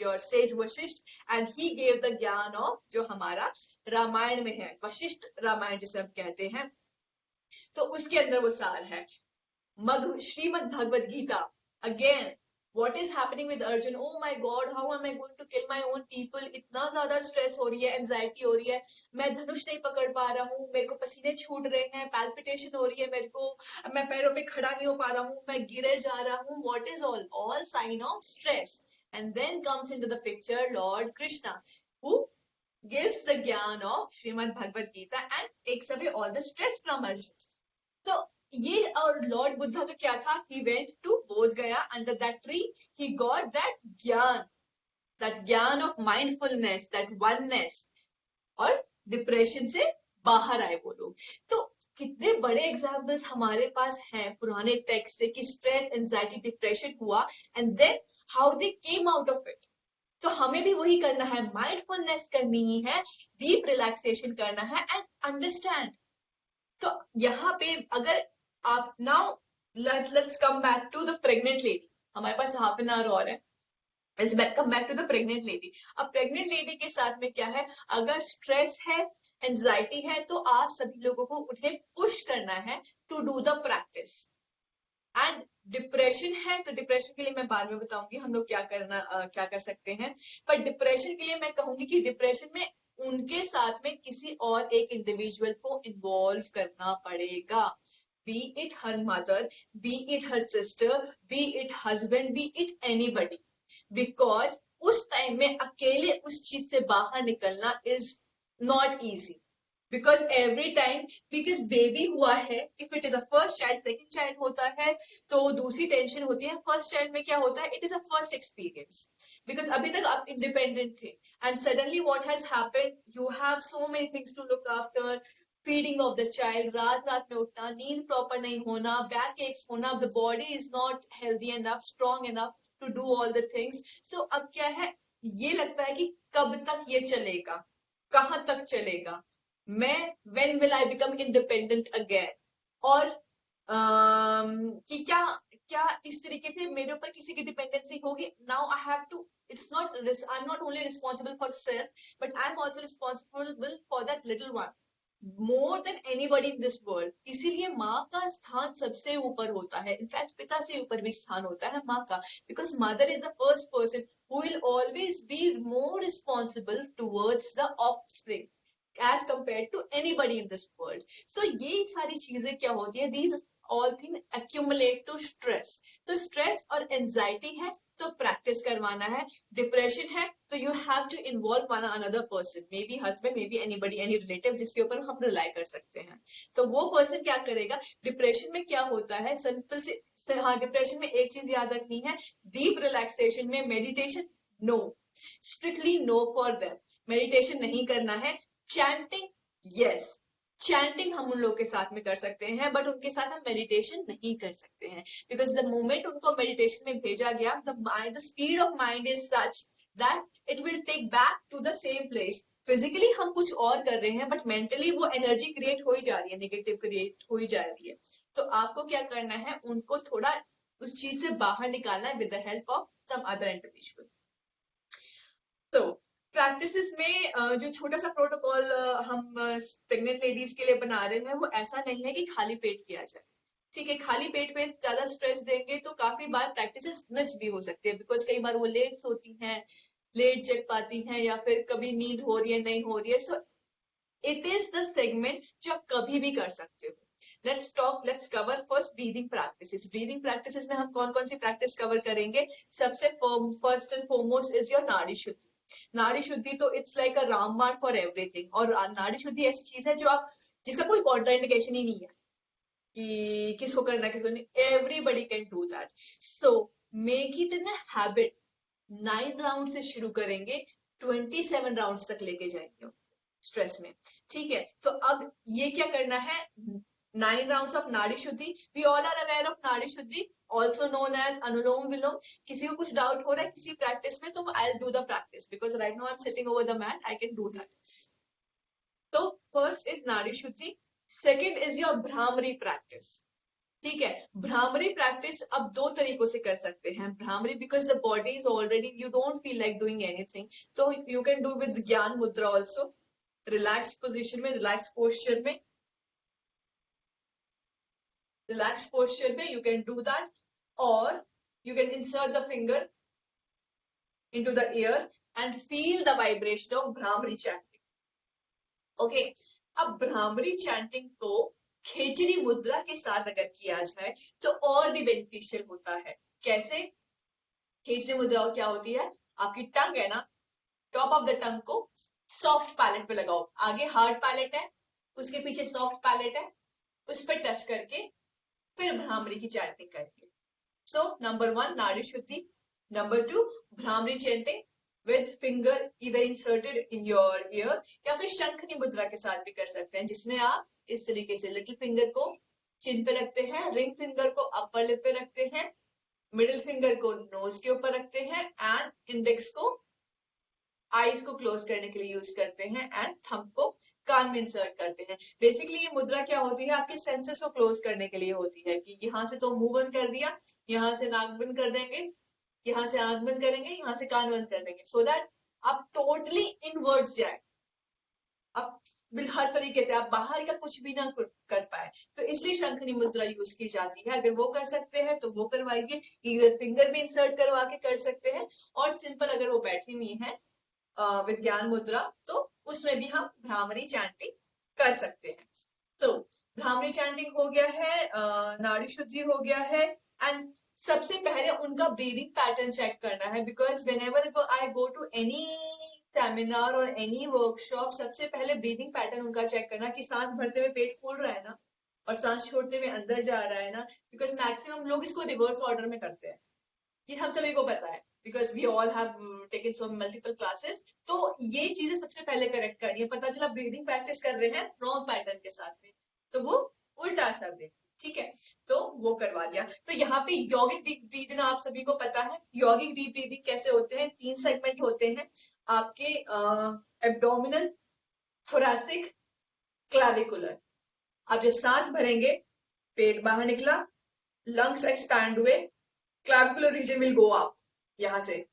your sage Vashishtha, and he gave the gyan of जो हमारा रामायण में है, वशिष्ठ रामायण जिसे हम कहते हैं. तो उसके अंदर वो सार है. Shrimad Bhagavad Gita. Again what is happening with Arjun? Oh my God, how am I going to kill my own people? इतना ज्यादा स्ट्रेस हो रही है, एंजाइटी हो रही है, मैं धनुष नहीं पकड़ पा रहा हूँ, मेरे को पसीने छूट रहे हैं, पैल्पिटेशन हो रही है मेरे को, मैं पैरों पे खड़ा नहीं हो पा रहा हूँ, मैं गिरे जा रहा हूँ. What is all sign of stress? And then comes into the picture Lord Krishna, who gives the gyan of Srimad Bhagavad Gita and takes away all the stress from Arjun. So ये और Lord Buddha का क्या था? He went to बोध गया, under that tree he got that ज्ञान of mindfulness, that oneness, और depression से बाहर आए वो लोग. तो कितने बड़े एग्जाम्पल्स हमारे पास हैं पुराने टेक्स्ट से कि स्ट्रेस, एंजाइटी, डिप्रेशन हुआ and then how they came out of it. तो हमें भी वही करना है, माइंडफुलनेस करनी ही है, डीप रिलैक्सेशन करना है एंड अंडरस्टैंड. तो यहाँ पे अगर आप now let's come back to the pregnant lady. हमारे पास हाफ एन आवर और है. Let's come back to the pregnant lady. अब pregnant lady के साथ में क्या है? अगर स्ट्रेस है, एंजाइटी है तो आप सभी लोगों को उन्हें पुश करना है to do the practice. And depression है तो डिप्रेशन के लिए मैं बाद में बताऊंगी हम लोग क्या कर सकते हैं। पर डिप्रेशन के लिए मैं कहूंगी कि डिप्रेशन में उनके साथ में किसी और एक इंडिविजुअल को इन्वॉल्व करना पड़ेगा, B it her mother, B it her sister, B it husband, B it anybody, because उस टाइम में अकेले उस चीज से बाहर निकलना is not easy. Because every time, because baby हुआ है, if it is a first child, second child होता है तो दूसरी टेंशन होती है। फर्स्ट चाइल्ड में क्या होता है, it is a first experience, because अभी तक आप इंडिपेंडेंट थे and suddenly what has happened, you have so many things to look after, feeding of the child, रात रात में उठना, नींद प्रॉपर नहीं होना, बैक एक्स होना, the body is not healthy enough, strong enough to do all the things. So अब क्या है, ये लगता है कि कब तक ये चलेगा, कहां तक चलेगा, मैं when will I become independent again, और कि क्या क्या इस तरीके से मेरे ऊपर किसी की डिपेंडेंसी होगी। Now I have to, it's not, I am not only responsible for self but I am also responsible for that little one more than anybody in this world. इसीलिए माँ का स्थान सबसे ऊपर होता है, इनफैक्ट पिता से ऊपर भी स्थान होता है माँ का, because mother is the first person who will always be more responsible towards the offspring as compared to anybody in this world. So ये सारी चीजें क्या होती है, these all things accumulate to stress. तो stress और anxiety है तो practice करवाना है, depression है तो you have to involve one another person, maybe husband, maybe anybody, any relative जिसके ऊपर हम rely कर सकते हैं। तो वो person क्या करेगा, depression में क्या होता है, सिंपल से हाँ, डिप्रेशन में एक चीज याद रखनी है, डीप रिलैक्सेशन में meditation no, strictly no for them, meditation नहीं करना है। चैंटिंग यस, चैंटिंग हम उन लोग के साथ में कर सकते हैं बट उनके साथ हम मेडिटेशन नहीं कर सकते हैं, बिकॉज द मोमेंट उनको मेडिटेशन में भेजा गया, the speed of mind is such that it will take back to the same place. Physically हम कुछ और कर रहे हैं बट मेंटली वो एनर्जी क्रिएट हो ही जा रही है, नेगेटिव क्रिएट हो ही जा रही है। तो आपको क्या करना है, उनको थोड़ा उस चीज से बाहर निकालना है with the help of some other individual. तो प्रैक्टिसेस में जो छोटा सा प्रोटोकॉल हम प्रेग्नेंट लेडीज के लिए बना रहे हैं वो ऐसा नहीं है कि खाली पेट किया जाए, ठीक है। खाली पेट पे ज्यादा स्ट्रेस देंगे तो काफी बार प्रैक्टिसेस मिस भी हो सकती है, बिकॉज कई बार वो लेट सोती हैं, लेट जग पाती हैं, या फिर कभी नींद हो रही है नहीं हो रही है। So it is the segment जो आप कभी भी कर सकते हो। Let's cover first breathing practices. Breathing practices में हम कौन कौन सी प्रैक्टिस कवर करेंगे, सबसे first and foremost is your नाड़ी शुद्धि। नाड़ी शुद्धि तो इट्स लाइक अ रामबाण फॉर एवरीथिंग, और नाड़ी शुद्धि ऐसी चीज है जो आप, जिसका कोई कॉन्ट्राइंडिकेशन ही नहीं है कि किसको करना किसको नहीं, everybody can do that. So make it an habit, 9 round से शुरू करेंगे, 27 राउंड तक लेके जाएंगे स्ट्रेस में, ठीक है। तो अब ये क्या करना है, 9 rounds of nadi shuddhi. We all are aware of nadi shuddhi, also known as anulom vilom. किसी को कुछ डाउट हो रहा है किसी प्रैक्टिस में तो I will do the practice, because right now I am sitting over the mat, I can do that. तो first is nadi shuddhi, second is your bhramari practice, ठीक है। भ्रामरी प्रैक्टिस अब 2 तरीकों से कर सकते हैं। Bhramari because the body is already, you don't feel like doing anything, तो यू कैन डू विद ज्ञान मुद्रा ऑल्सो, रिलैक्स पोजिशन में, रिलैक्स पोस्चर में, रिलैक्स पोस्चर में यू कैन डू दैट, और you can insert the finger into the ear and feel the vibration of Brahmari chanting. Okay, अब bhramari chanting को खेचरी मुद्रा के साथ अगर किया जाए तो और भी बेनिफिशियल होता है। कैसे? खेचरी मुद्रा क्या होती है, आपकी टंग है ना, टॉप ऑफ द टंग को सॉफ्ट पैलेट पे लगाओ, आगे हार्ड पैलेट है, उसके पीछे सॉफ्ट पैलेट है, उस पर टच करके फिर भ्रामरी की चैंटिंग करेंगे। सो नंबर 1 नाड़ी शुद्धि, number 2 bhramari chanting with finger इधर इंसर्टेड इन योर ईयर, या फिर शंखनी मुद्रा के साथ भी कर सकते हैं, जिसमें आप इस तरीके से लिटिल फिंगर को चिन पे रखते हैं, रिंग फिंगर को अपर लिप पे रखते हैं, मिडिल फिंगर को नोज के ऊपर रखते हैं, एंड इंडेक्स को आईज को क्लोज करने के लिए यूज करते हैं, एंड थंब को कान में इंसर्ट करते हैं। बेसिकली ये मुद्रा क्या होती है, आपके सेंसेस को क्लोज करने के लिए होती है, कि यहाँ से तो मुंह बंद कर दिया, यहाँ से नाक बंद कर देंगे, यहाँ से आंख बंद करेंगे, यहाँ से कान बंद कर देंगे, सो दैट आप टोटली इनवर्ड्स जाए, आप हर तरीके से आप बाहर का कुछ भी ना कर पाए, तो इसलिए शंखनी मुद्रा यूज की जाती है। अगर वो कर सकते हैं तो वो करवाइए, इधर फिंगर भी इंसर्ट करवा के कर सकते हैं, और सिंपल अगर वो बैठी हुई है विज्ञान मुद्रा, तो उसमें भी हम भ्रामरी चैंटिंग कर सकते हैं। तो भ्रामरी चैंटिंग हो गया है, नाड़ी शुद्धि हो गया है, एंड सबसे पहले उनका ब्रीदिंग पैटर्न चेक करना है, because whenever I go to any seminar और एनी वर्कशॉप, सबसे पहले ब्रीदिंग पैटर्न उनका चेक करना कि सांस भरते हुए पेट फूल रहा है ना, और सांस छोड़ते हुए अंदर जा रहा है ना, बिकॉज मैक्सिमम लोग इसको रिवर्स ऑर्डर में करते हैं, ये हम सभी को पता है, because we all have taken so multiple classes. तो ये चीजें सबसे पहले करेक्ट करनी है। पता चला ब्रीदिंग प्रैक्टिस कर रहे हैं रॉन्ग पैटर्न के साथ में, तो वो उल्टा असर दे, ठीक है, तो वो करवा लिया। तो यहाँ पे यौगिक डीप ब्रीदिंग आप सभी को पता है, यौगिक डीप ब्रीदिंग कैसे होते हैं, 3 सेगमेंट होते हैं आपके, एब्डोमिनल, थोरैसिक, क्लैविकुलर। आप जब सांस भरेंगे, पेट बाहर निकला, लंग्स एक्सपैंड हुए, clavicular region will go up यहां से,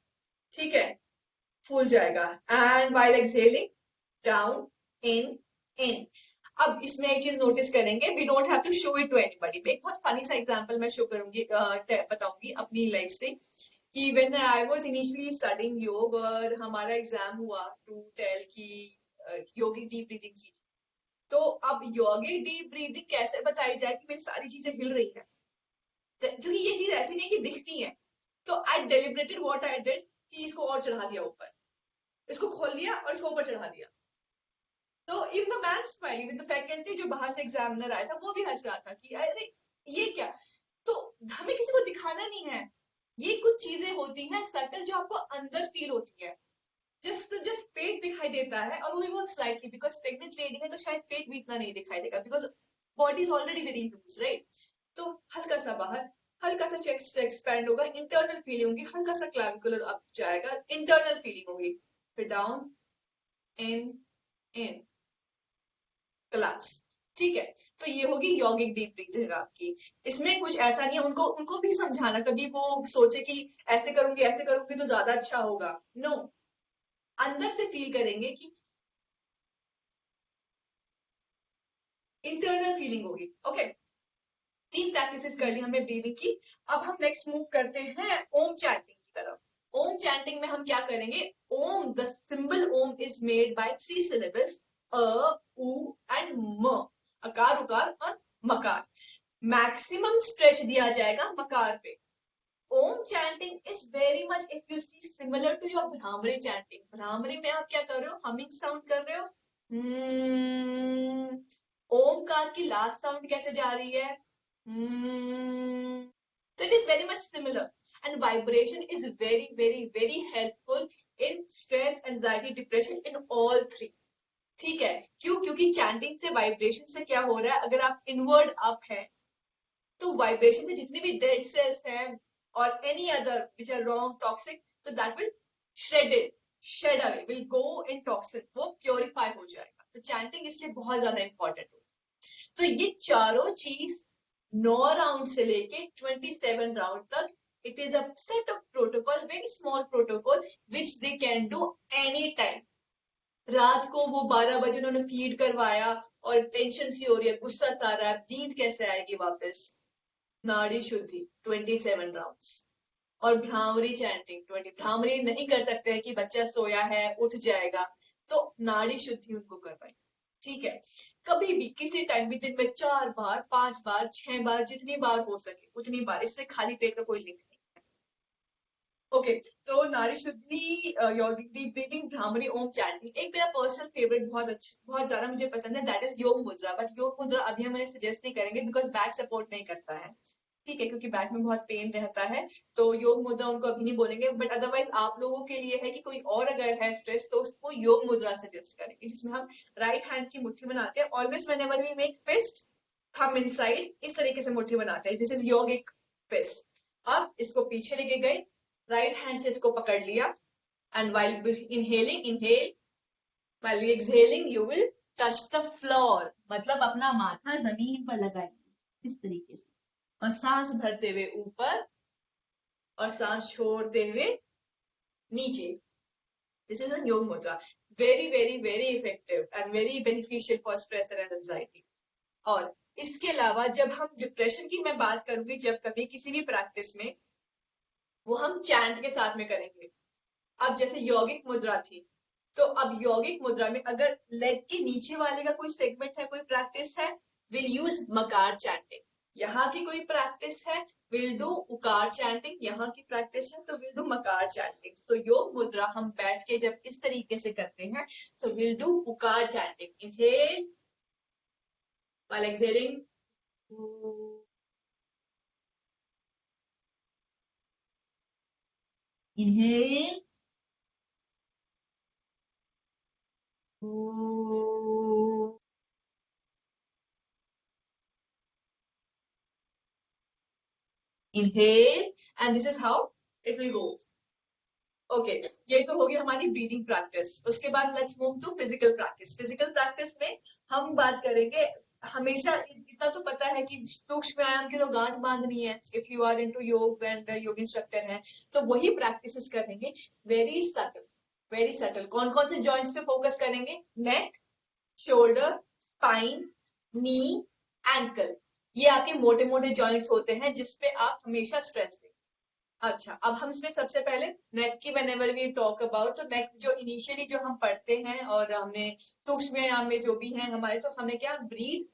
ठीक है, फूल जाएगा, and while exhaling down, in, in. अब इसमें एक चीज नोटिस करेंगे, we don't have to show it to anybody. एक बहुत फनी सा एग्जांपल मैं शो करूंगी, बताऊंगी अपनी लाइफ से, कि when I was initially studying योग और हमारा एग्जाम हुआ टू टेल की योगिक डीप ब्रीदिंग की, तो अब योगिक डीप ब्रीदिंग कैसे बताई जाए कि मेरी सारी चीजें हिल रही है, क्योंकि ये चीज ऐसी नहीं कि दिखती है। तो आई डेलिब्रेटेड व्हाट आई डिड कि इसको और चढ़ा दिया ऊपर, इसको खोल दिया और इसको ऊपर चढ़ा दिया। तो even the man smiling, with the faculty, जो बाहर से एग्जामिनर आया था वो भी हंस रहा था कि अरे ये क्या। तो हमें किसी को दिखाना नहीं है, ये कुछ चीजें होती हैं सटल जो आपको अंदर फील होती है। जस्ट पेट दिखाई देता है, और वो भी बहुत स्लाइटली, बिकॉज प्रेग्नेंट लेडी है तो शायद पेट भी इतना नहीं दिखाई देगा, because body is already very huge, right. तो हल्का सा बाहर, हल्का सा चेस्ट एक्सपैंड होगा, इंटरनल फीलिंग होगी, हल्का सा क्लैविकुलर अप जाएगा, इंटरनल फीलिंग होगी, फिर डाउन, इन, इन, कोलैप्स, ठीक है। तो ये होगी यौगिक डीप ब्रीथिंग आपकी। इसमें कुछ ऐसा नहीं है, उनको उनको भी समझाना, कभी वो सोचे कि ऐसे करूंगी तो ज्यादा अच्छा होगा, नो, अंदर से फील करेंगे कि इंटरनल फीलिंग होगी, ओके। 3 प्रैक्टिसेस कर ली हमने ब्रीदिंग की। अब हम नेक्स्ट मूव करते हैं ओम चैंटिंग की तरफ। ओम चैंटिंग में हम क्या करेंगे, Om, the symbol Om is made by 3 syllables, अ, उ एंड म, अकार, उकार और मकार। मैक्सिमम स्ट्रेच दिया जाएगा मकार पे। Om chanting is very much, if you see, similar to your Bhramari chanting. Bhramari में आप क्या कर रहे हो, हमिंग साउंड कर रहे हो, ओमकार की लास्ट साउंड कैसे जा रही है, so it is very much similar, and vibration is very very very helpful in stress, anxiety, depression, in all 3, ठीक है। क्यों, क्योंकि चैंटिंग से, वाइब्रेशन से क्या हो रहा है, अगर आप इनवर्ड अप है तो वाइब्रेशन से जितने भी डेड सेल्स हैं और any other which are wrong toxic, तो that will shed away, will go in toxic, वो प्योरीफाई हो जाएगा। तो चैंटिंग इसलिए बहुत ज्यादा इंपॉर्टेंट होती है। तो ये चारों चीज 9 राउंड से लेके 27 राउंड तक, it is a set of protocol, very small protocol which they can do any time. रात को वो 12 बजे उन्होंने फीड करवाया और टेंशन सी हो रही है, गुस्सा सा आ रहा है, नींद कैसे आएगी वापस, नाड़ी शुद्धि 27 राउंड्स, और भ्रामरी चैंटिंग 20। भ्रामरी नहीं कर सकते हैं कि बच्चा सोया है उठ जाएगा, तो नाड़ी शुद्धि उनको करवाई, ठीक है। कभी भी किसी टाइम भी दिन में 4 बार, 5 बार, 6 बार, जितनी बार हो सके उतनी बार, इससे खाली पेट का कोई लिंक नहीं है, ओके। तो नाड़ी शुद्धि, यौगिक डीप ब्रीदिंग, भ्रामरी, ओम चैंटिंग। एक मेरा पर्सनल फेवरेट, बहुत ज्यादा मुझे पसंद है, दैट इज योग मुद्रा। बट योग मुद्रा अभी हम सजेस्ट नहीं करेंगे, बिकॉज बैक सपोर्ट नहीं करता है, ठीक है, क्योंकि बैक में बहुत पेन रहता है, तो योग मुद्रा उनको अभी नहीं बोलेंगे। बट अदरवाइज आप लोगों के लिए है कि कोई और अगर है स्ट्रेस, तो उसको योग मुद्रा सजेस्ट करेंगे, जिसमें हम राइट हैंड की मुट्ठी बनाते हैं, always whenever we make fist, thumb inside, इस तरीके से मुट्ठी बनाते हैं, दिस इज योगिक फिस्ट। अब इसको पीछे लेके गए, राइट हैंड से इसको पकड़ लिया, and while inhaling, inhale, while exhaling you will touch the floor, मतलब अपना माथा जमीन पर लगाएंगे इस तरीके से, और सांस भरते हुए ऊपर और सांस छोड़ते हुए नीचे, दिस इज योग मुद्रा। Very very very effective and very beneficial for stress and anxiety. और इसके अलावा जब हम डिप्रेशन की मैं बात करूंगी, जब कभी किसी भी प्रैक्टिस में, वो हम चैंट के साथ में करेंगे। अब जैसे यौगिक मुद्रा थी, तो अब यौगिक मुद्रा में अगर लेग के नीचे वाले का कोई सेगमेंट है, कोई प्रैक्टिस है, विल यूज मकार चैंटिंग। यहाँ की कोई प्रैक्टिस है, विल डू उकार चैंटिंग। यहाँ की प्रैक्टिस है तो विल डू मकार चैंटिंग। तो योग मुद्रा हम बैठ के जब इस तरीके से करते हैं तो विल डू उकार chanting. Inhale while exhaling, inhale, inhale, and this is how it will go. Okay ये तो होगी हमारी ब्रीदिंग प्रैक्टिस। उसके बाद let's move to physical practice. Physical practice में हम बात करेंगे, हमेशा इतना तो पता है कि सूक्ष्म व्यायाम की तो गांठ बांधनी है। इफ यू आर इनटू योग एंड योग इंस्ट्रक्टर है तो वही प्रैक्टिसेस करेंगे, वेरी सटल, वेरी सटल। कौन कौन से जॉइंट्स पे फोकस करेंगे? नेक, शोल्डर, स्पाइन, नी, एंकल। ये आपके मोटे मोटे जॉइंट्स होते हैं जिसपे आप हमेशा स्ट्रेस दें। अच्छा, अब हम इसमें सबसे पहले नेक की व्हेनेवर वी टॉक अबाउट, तो नेक जो इनिशियली जो हम पढ़ते हैं और हमने सूक्ष्म व्यायाम में जो भी हैं हमारे, तो हमने क्या, breathe,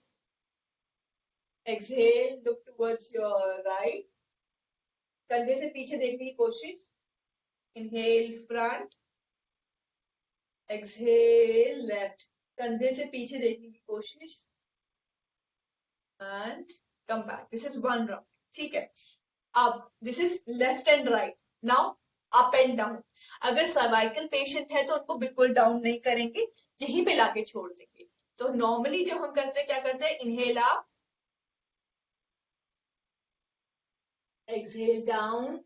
exhale, look towards your right, कंधे से पीछे देखने की कोशिश, इनहेल फ्रंट, एक्सहेल लेफ्ट, कंधे से पीछे देखने की कोशिश and come back. This is one round, ठीक है। अब this is left and right. Now up and down. अगर सर्वाइकल पेशेंट है तो उनको बिल्कुल डाउन नहीं करेंगे, यहीं पे लाके छोड़ देंगे। तो नॉर्मली जो हम करते हैं, क्या करते हैं, inhale up, exhale down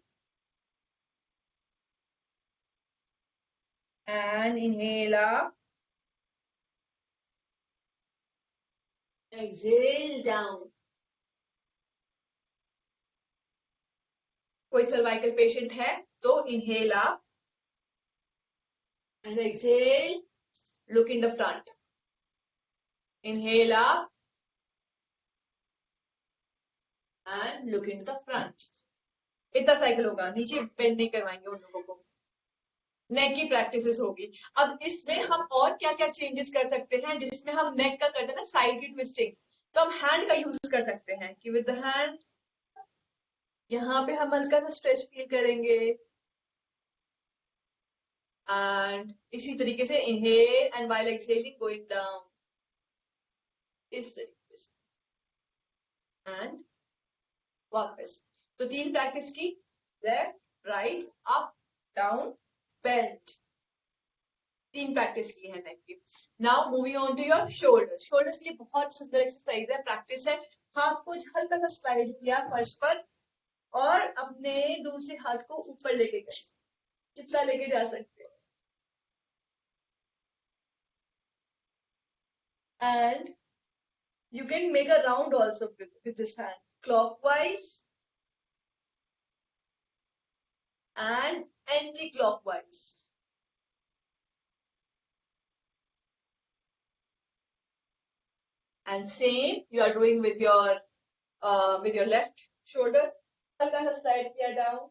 and inhale up, exhale down. कोई सर्वाइकल पेशेंट है तो inhale up and exhale, look in the front, inhale up and look in the front। इतना साइकिल होगा, नीचे बेंड नहीं करवाएंगे उन लोगों को। नेक की प्रैक्टिसेस होगी। अब इसमें हम और क्या क्या चेंजेस कर सकते हैं, जिसमें हम नेक का करते हैं ना साइड की ट्विस्टिंग, तो हम हैंड का यूज कर सकते हैं कि विद द हैंड यहाँ पे हम हल्का सा स्ट्रेच फील करेंगे एंड इसी तरीके से inhale and while exhaling going down, इस तरीके से एंड वापस। तो 3 प्रैक्टिस की, left, right, up, down, bend. 3 practice की है नेक की। Now moving on to your shoulder. Shoulders के लिए बहुत सुंदर एक्सरसाइज है, प्रैक्टिस है। हाथ को हल्का सा स्लाइड किया फर्श पर और अपने दूसरे हाथ को ऊपर लेके गए, जितना लेके जा सकते हो, and you can make a round also with this hand, clockwise and anti-clockwise। And same you are doing with your left shoulder, हल्का सा slide किया down,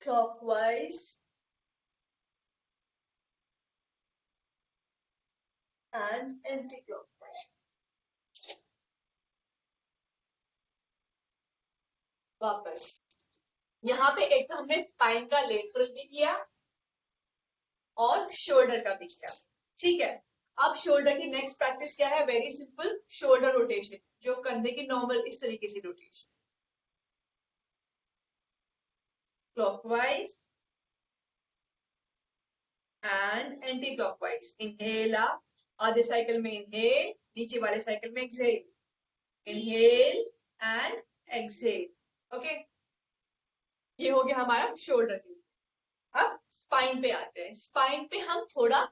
clockwise and anti-clockwise। वापस यहाँ पे एक तो हमने स्पाइन का लेटरल भी किया और शोल्डर का भी किया, ठीक है। अब शोल्डर की नेक्स्ट प्रैक्टिस क्या है, वेरी सिंपल, शोल्डर रोटेशन, जो कंधे की नॉर्मल इस तरीके से rotation, clockwise and anti clockwise. Inhale up, आधे साइकिल में इनहेल, नीचे वाले साइकिल में exhale, inhale and exhale, okay. ये हो गया हमारा शोल्डर की। अब स्पाइन पे आते हैं। स्पाइन पे हम थोड़ा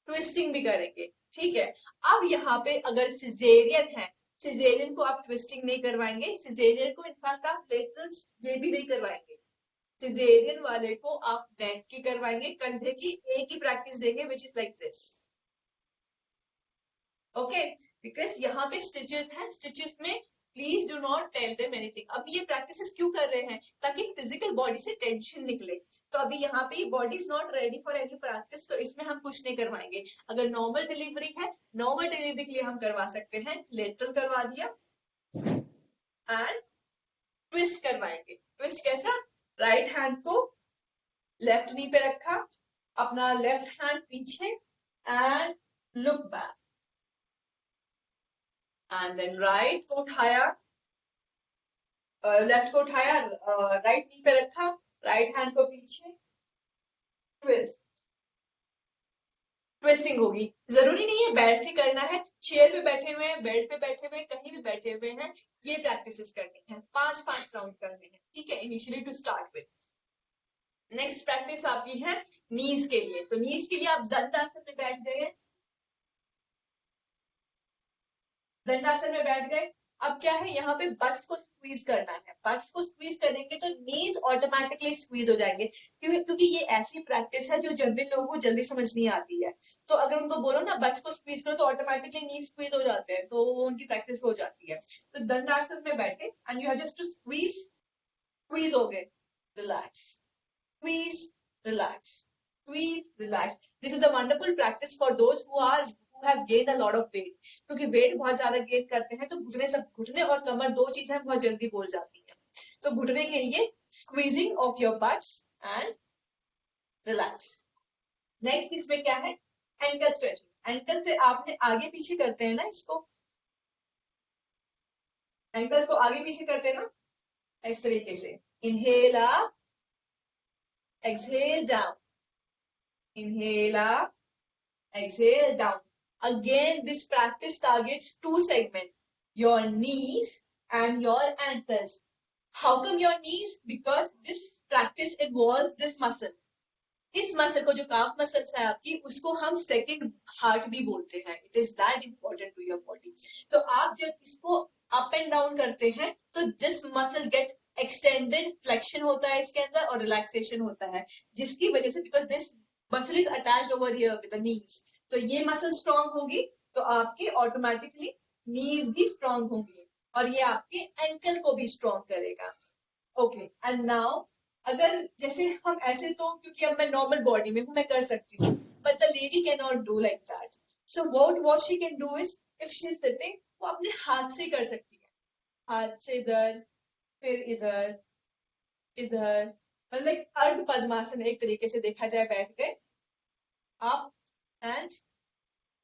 ट्विस्टिंग भी करेंगे, ठीक है। अब यहाँ पे अगर सिजेरियन है सिजेरियन को आप ट्विस्टिंग नहीं करवाएंगे, सिजेरियन को इनफैक्ट आप लेटरल ये भी नहीं करवाएंगे। सिजेरियन वाले को आप नेक की करवाएंगे, कंधे की एक ही प्रैक्टिस देंगे which is like this. Okay, because यहाँ पे स्टिचेस हैं, स्टिचेस में please do not tell them anything. अब ये प्रैक्टिसेस क्यों कर रहे हैं? ताकि फिजिकल बॉडी से टेंशन निकले। तो अभी यहाँ पे body is not ready for any practice, तो इसमें हम कुछ नहीं करवाएंगे। अगर नॉर्मल डिलीवरी है, नॉर्मल डिलीवरी के लिए हम करवा सकते हैं, लेटरल करवा दिया एंड ट्विस्ट करवाएंगे। ट्विस्ट कैसा? राइट हैंड को लेफ्ट नी पे रखा, अपना लेफ्ट हैंड पीछे and look back, and then right को उठाया, लेफ्ट को उठाया, राइट नी पे रखा, राइट हैंड को पीछे, ट्विस्ट। ट्विस्टिंग होगी, जरूरी नहीं है बैठ के करना है, चेयर पे बैठे हुए हैं, बेड पे बैठे हुए हैं, कहीं भी बैठे हुए हैं, ये प्रैक्टिसेस करनी है, 5-5 राउंड करने हैं, ठीक है, initially to start with. Next practice आपकी है नीज के लिए। तो नीज के लिए आप दंडासन में बैठ गए, दंडासन में बैठ गए। अब क्या है, यहाँ पे बट्स को स्क्वीज करना है। बट्स को स्क्वीज करेंगे तो नीज ऑटोमेटिकली स्क्वीज हो जाएंगे, क्योंकि ये ऐसी प्रैक्टिस है जो जनरल लोगों को जल्दी समझ नहीं आती है। तो अगर उनको बोलो ना बट्स को स्क्वीज करो, तो ऑटोमेटिकली नीज स्क्वीज हो जाते हैं, तो उनकी प्रैक्टिस हो जाती है। तो दंडासन में बैठे and you have just to squeeze, squeeze हो गए, relax, squeeze, relax, squeeze, relax. This is a wonderful practice for those who have gained a lot of weight. क्योंकि वेट बहुत ज्यादा गेन करते हैं तो घुटने और कमर दो चीजें बहुत जल्दी बोल जाती हैं। तो घुटने के लिए squeezing of your butts and relax. Next इसमें क्या है, एंकल स्ट्रेचिंग। एंकल से आपने आगे पीछे करते हैं ना, इसको एंकल्स को आगे पीछे करते हैं ना, इस तरीके से। Inhale up, exhale down, inhale up, exhale down. Again, this practice targets two segments, your knees and your ankles. How come your knees? Because this practice involves this muscle. इस मसल को, जो काफ मसल्स है आपकी, उसको हम second heart भी बोलते हैं। It is that important to your body. तो आप जब इसको अप एंड डाउन करते हैं तो this muscle get extended, flexion होता है इसके अंदर और रिलैक्सेशन होता है, जिसकी वजह से, because this muscle is attached over here with the knees, तो ये मसल स्ट्रांग होगी तो आपके ऑटोमेटिकली नीज भी स्ट्रांग होंगी और ये आपके एंकल को भी स्ट्रांग करेगा। ओके, एंड नाउ अगर जैसे हम ऐसे, तो क्योंकि अब मैं नॉर्मल बॉडी में हूं, मैं कर सकती हूँ, but the lady can not do like that. So what she can do is, if she is sitting, वो अपने हाथ से कर सकती है, हाथ से इधर, फिर इधर, इधर, मतलब अर्ध पद्मासन एक तरीके से देखा जाए, बैठ गए up and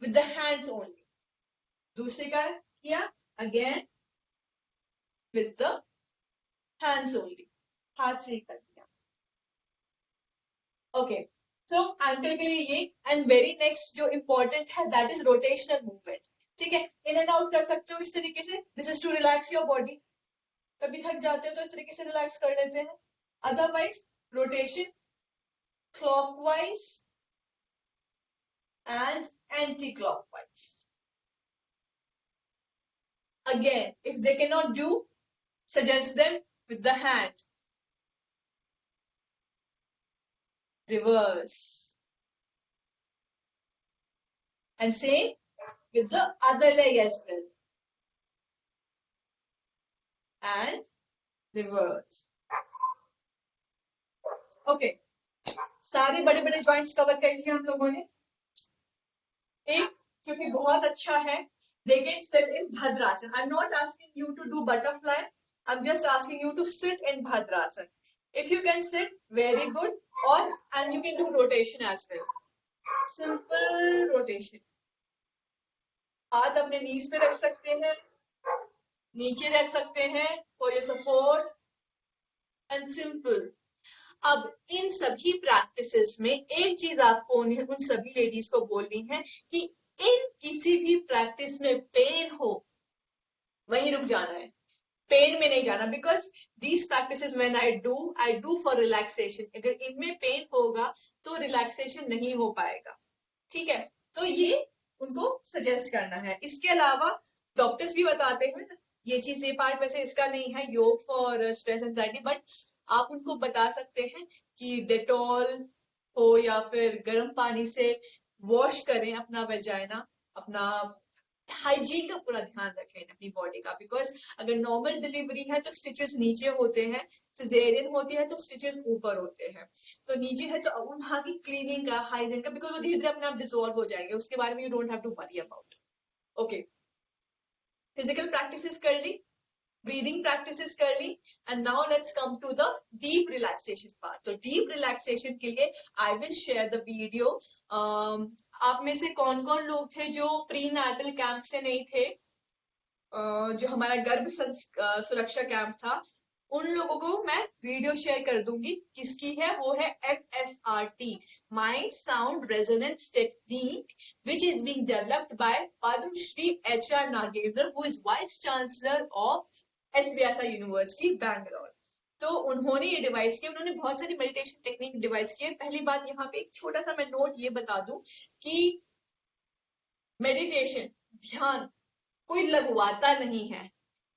with the hands only. दूसरे का किया, again with the hands only, हाथ से ही कर दिया। ओके, सो एंकल के लिए ये। एंड वेरी नेक्स्ट जो इंपॉर्टेंट है, दैट इज रोटेशनल मूवमेंट। ठीक है, इन एंड आउट कर सकते हो इस तरीके से, this is to relax your body. कभी थक जाते हो तो इस तरीके से रिलैक्स कर लेते हैं, otherwise rotation clockwise and anti clockwise. Again, if they can not do, suggest them with the hand, reverse, and same with the other leg as well, and reverse. Okay, सारे बड़े बड़े जॉइंट्स कवर कर लिए हम लोगों ने। एक जो कि बहुत अच्छा है, they get sit in Bhadrasan. I'm not asking you to do butterfly, I'm just asking you to sit in Bhadrasan. If you can sit, very good, and you can do rotation as well. Simple rotation. हाथ अपने नीज पे रख सकते हैं, नीचे रख सकते हैं for your support, and simple. अब इन सभी प्रैक्टिसेस में एक चीज आपको उन सभी लेडीज को बोलनी है कि इन किसी भी प्रैक्टिस में पेन हो, वहीं रुक जाना है, पेन में नहीं जाना। Because these practices when I do for relaxation. अगर इनमें पेन होगा तो रिलैक्सेशन नहीं हो पाएगा, ठीक है, तो ये उनको सजेस्ट करना है। इसके अलावा डॉक्टर्स भी बताते हैं ना, ये चीज, ये पार्ट वैसे इसका नहीं है योग फॉर स्ट्रेस एंजाइटी, बट आप उनको बता सकते हैं कि डेटॉल हो या फिर गर्म पानी से वॉश करें अपना वेजाइना, अपना हाइजीन का पूरा ध्यान रखें अपनी बॉडी का। बिकॉज अगर नॉर्मल डिलीवरी है तो स्टिचेस नीचे होते हैं, सिजेरियन होती है तो स्टिचेस ऊपर होते हैं। तो नीचे है तो वहां की क्लीनिंग का, हाइजीन का, बिकॉज वो धीरे धीरे अपने आप डिसॉल्व हो जाएंगे, उसके बारे में you don't have to worry about. Okay, physical practices कर ली, ब्रीदिंग प्रैक्टिसेस कर ली, and now let's come to the deep relaxation part. तो डीप रिलैक्सेशन के लिए I will share the video. आप में से कौन कौन लोग थे जो प्री नेटल कैंप से नहीं थे, जो हमारा सुरक्षा कैंप था, उन लोगों को मैं वीडियो शेयर कर दूंगी। किसकी है वो है MSRT, mind sound resonance technique, which is being developed by Padmashri HR Nagendra, who is vice chancellor of S Vyasa university Bangalore. तो उन्होंने ये डिवाइस किया, उन्होंने बहुत सारी मेडिटेशन टेक्निक डिवाइस की है। पहली बात यहाँ पे एक छोटा सा मैं नोट ये बता दूं कि मेडिटेशन, ध्यान कोई लगवाता नहीं है,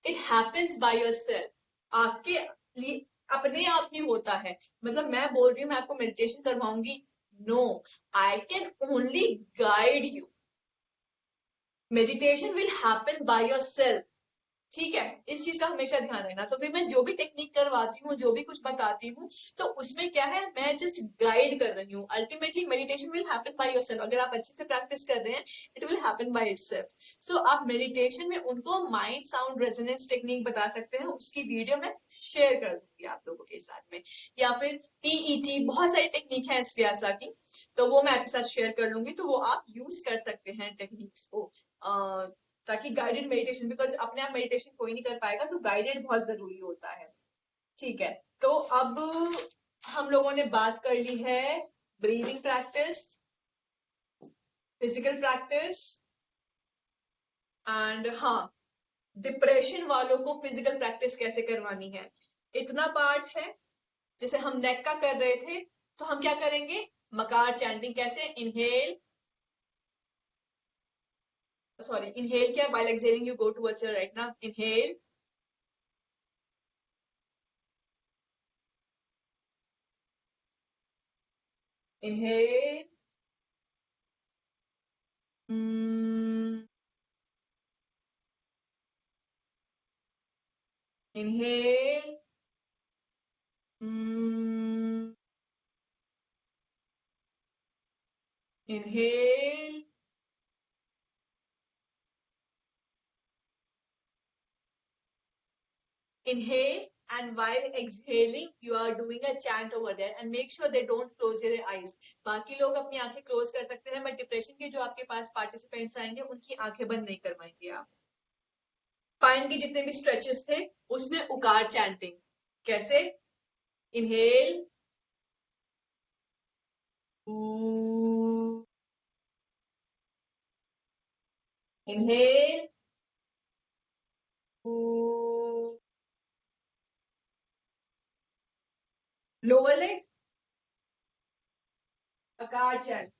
इट हैपेंस बाय योरसेल्फ, आपके लिए अपने आप ही होता है। मतलब मैं बोल रही हूँ मैं आपको मेडिटेशन करवाऊंगी, no, I can only guide you. Meditation will happen by yourself, ठीक है, इस चीज का हमेशा ध्यान रखना। तो फिर मैं जो भी टेक्निक करवाती हूँ, जो भी कुछ बताती हूँ, तो उसमें क्या है, मैं जस्ट गाइड कर रही हूँ। Ultimately meditation will happen by yourself, अगर आप अच्छे से प्रैक्टिस कर रहे हैं, it will happen by itself. So आप मेडिटेशन में उनको माइंड साउंड रेजोनेंस टेक्निक बता सकते हैं, उसकी वीडियो मैं शेयर कर दूंगी आप लोगों के साथ में। या फिर PET, बहुत सारी टेक्निक है इस व्यासा की, तो वो मैं आपके साथ शेयर कर लूंगी, तो वो आप यूज कर सकते हैं टेक्निक्स को, ताकि गाइडेड मेडिटेशन, बिकॉज अपने आप मेडिटेशन कोई नहीं कर पाएगा, तो गाइडेड बहुत जरूरी होता है। ठीक है, तो अब हम लोगों ने बात कर ली है breathing practice, physical practice, and हाँ, डिप्रेशन वालों को फिजिकल प्रैक्टिस कैसे करवानी है, इतना पार्ट है। जैसे हम नेक का कर रहे थे, तो हम क्या करेंगे, मकार चैंटिंग, कैसे, इनहेल, sorry, inhale क्या, while exhaling you go towards your right now, inhale, inhale, mm, inhale, mm, inhale, inhale, and while exhaling you are doing a chant over there, and make sure they don't close their eyes. बाकी लोग अपनी आंखें close कर सकते हैं, but depression के जो आपके पास पार्टिसिपेंट्स आएंगे उनकी आंखें बंद नहीं करवाएंगे आप। स्पाइन के जितने भी स्ट्रेचेस थे उसमें उकार चैंटिंग, कैसे, इनहेल, इनहेल, लोअर लेग, अकार chanting,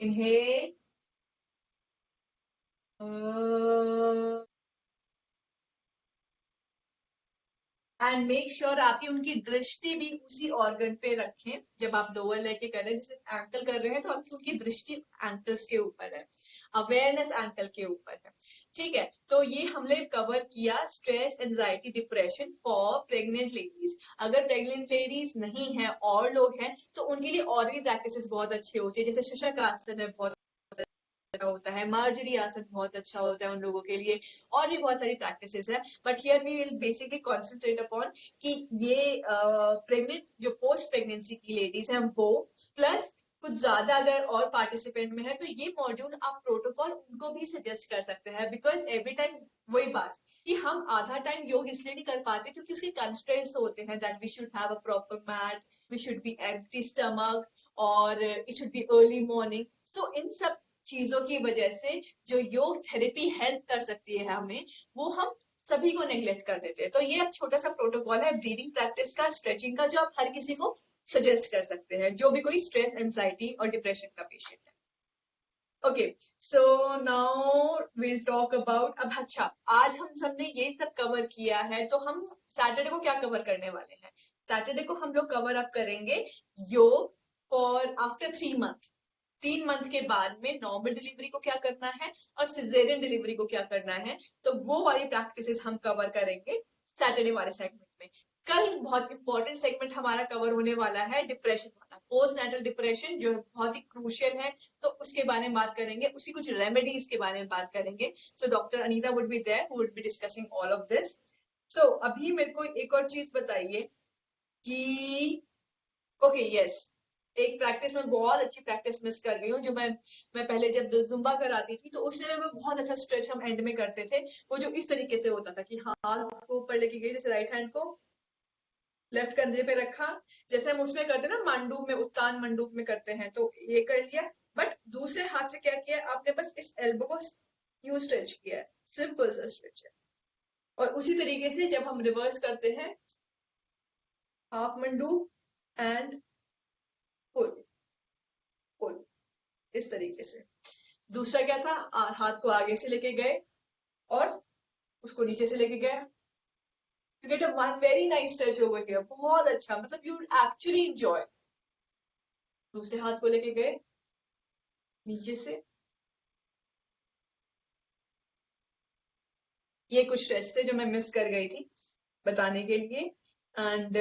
inhale, and make sure आपकी उनकी दृष्टि भी उसी ऑर्गन पे रखें। जब आप लोअर लेग के कर रहे हैं, जैसे एंकल कर रहे हैं, तो आपकी उनकी दृष्टि एंकल्स के ऊपर है, अवेयरनेस एंकल के ऊपर है। ठीक है, तो ये हमने कवर किया stress, anxiety, depression for pregnant ladies. अगर प्रेग्नेंट लेडीज नहीं है और लोग हैं, तो उनके लिए और भी प्रैक्टिसेस बहुत अच्छे होते हैं, जैसे शशक आसन है, बहुत होता है, मार्जरी आसन बहुत अच्छा होता है उन लोगों के लिए, और भी बहुत सारी प्रैक्टिसेस है। But here we will basically concentrate upon कि ये प्रेग्नेंट, जो पोस्ट प्रेगनेंसी की लेडीज हैं वो, प्लस कुछ ज्यादा अगर और पार्टिसिपेंट में है, तो ये मॉड्यूल आप प्रोटोकॉल उनको भी सजेस्ट कर सकते हैं। बिकॉज एवरी टाइम वही बात कि हम आधा टाइम योग इसलिए नहीं कर पाते क्योंकि उसके कंस्ट्रेंट्स होते हैं, that we should have a proper mat, we should be empty stomach, और it should be early morning. So इन सब चीजों की वजह से जो योग थेरेपी हेल्प कर सकती है हमें, वो हम सभी को नेग्लेक्ट कर देते हैं। तो ये एक छोटा सा प्रोटोकॉल है ब्रीदिंग प्रैक्टिस का, स्ट्रेचिंग का, जो आप हर किसी को सजेस्ट कर सकते हैं, जो भी कोई स्ट्रेस, एंजाइटी और डिप्रेशन का पेशेंट है। Okay, so now will talk about, अब अच्छा, आज हम सबने ये सब कवर किया है, तो हम सैटरडे को क्या कवर करने वाले हैं? सैटरडे को हम लोग कवर अप करेंगे योग फॉर आफ्टर 3 मंथ। 3 मंथ के बाद में नॉर्मल डिलीवरी को क्या करना है और सिजेरियन डिलीवरी को क्या करना है, तो वो वाली प्रैक्टिसेस हम कवर करेंगे सैटरडे वाले सेगमेंट में। कल बहुत इंपॉर्टेंट सेगमेंट हमारा कवर होने वाला है डिप्रेशन वाला, पोस्ट नेटल डिप्रेशन, जो बहुत ही क्रूशियल है, तो उसके बारे में बात करेंगे, उसी कुछ रेमेडीज के बारे में बात करेंगे। So doctor Anita would be there, who would be discussing all of this. So अभी मेरे को एक और चीज बताइए कि ओके यस, एक प्रैक्टिस में बहुत अच्छी प्रैक्टिस मिस कर गई हूँ, जो मैं पहले जब जुम्बा कराती थी तो उसमें मैं बहुत अच्छा स्ट्रेच हम एंड में करते थे, वो जो इस तरीके से होता था कि हाथ को ऊपर लेके गई, जैसे राइट हैंड को लेफ्ट कंधे पे रखा, जैसे हम उसमें करते हैं ना मंडूप में, उत्तान मंडूप में करते हैं, तो ये कर लिया। बट दूसरे हाथ से क्या किया आपने, बस इस एल्बो को यूं स्ट्रेच किया है, सिंपल सा स्ट्रेच है। और उसी तरीके से जब हम रिवर्स करते हैं, हाफ मंडूप एंड फुल फुल, इस तरीके से। दूसरा क्या था, हाथ को आगे से लेके गए और उसको नीचे से लेके गए। You get a one very nice touch over here, बहुत अच्छा, मतलब you actually enjoy। दूसरे हाथ को लेके गए नीचे से, ये कुछ स्ट्रेच थे जो मैं मिस कर गई थी बताने के लिए। एंड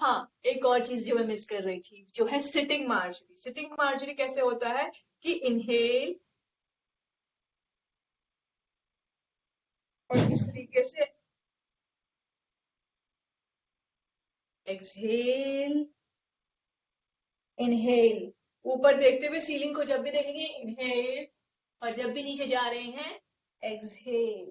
हाँ, एक और चीज जो मैं मिस कर रही थी, जो है सिटिंग मार्जरी। सिटिंग मार्जरी कैसे होता है कि इनहेल और इस तरीके से एक्सहेल, इनहेल, ऊपर देखते हुए सीलिंग को जब भी देखेंगे इनहेल, और जब भी नीचे जा रहे हैं एक्सहेल।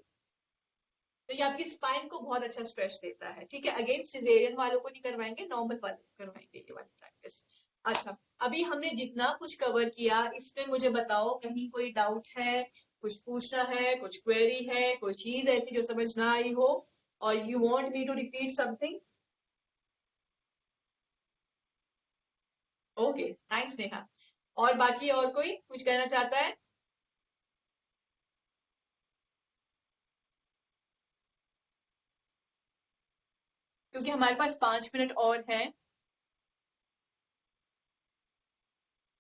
तो ये आपकी स्पाइन को बहुत अच्छा स्ट्रेच देता है। ठीक है, अगेन सिजेरियन वालों को नहीं करवाएंगे, नॉर्मल वालों को करवाएंगे ये वाली प्रैक्टिस। अच्छा, अभी हमने जितना कुछ कवर किया, इसमें मुझे बताओ कहीं कोई डाउट है, कुछ पूछना है, कुछ क्वेरी है, कोई चीज ऐसी जो समझ ना आई हो, और you want me to repeat something? Okay, nice Neha. और बाकी और कोई कुछ कहना चाहता है? क्योंकि हमारे पास 5 मिनट और हैं।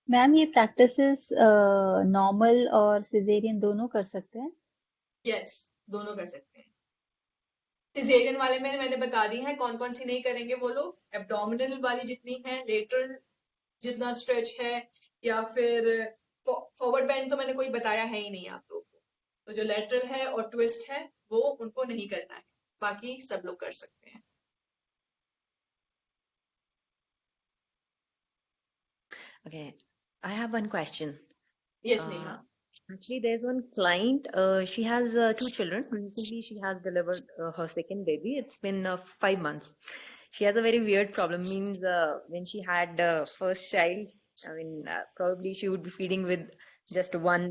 मैम ये प्रैक्टिसेस नॉर्मल और सिजेरियन दोनों कर सकते हैं? यस, दोनों कर सकते हैं। सिजेरियन वाले में मैंने बता दी है कौन कौन सी नहीं करेंगे वो लोग, एब्डोमिनल वाली जितनी है, लेटरल जितना स्ट्रेच है, या फिर फॉरवर्ड बेंड तो मैंने कोई बताया है ही नहीं आप लोगों को, तो जो लेटरल है और ट्विस्ट है वो उनको नहीं करना है, बाकी सब लोग कर सकते हैं। Okay, I have one question. Yes Neha. Actually, there's one client. She has 2 children. Recently, she has delivered her second baby. It's been 5 months. She has a very weird problem. Means when she had first child, I mean, probably she would be feeding with just one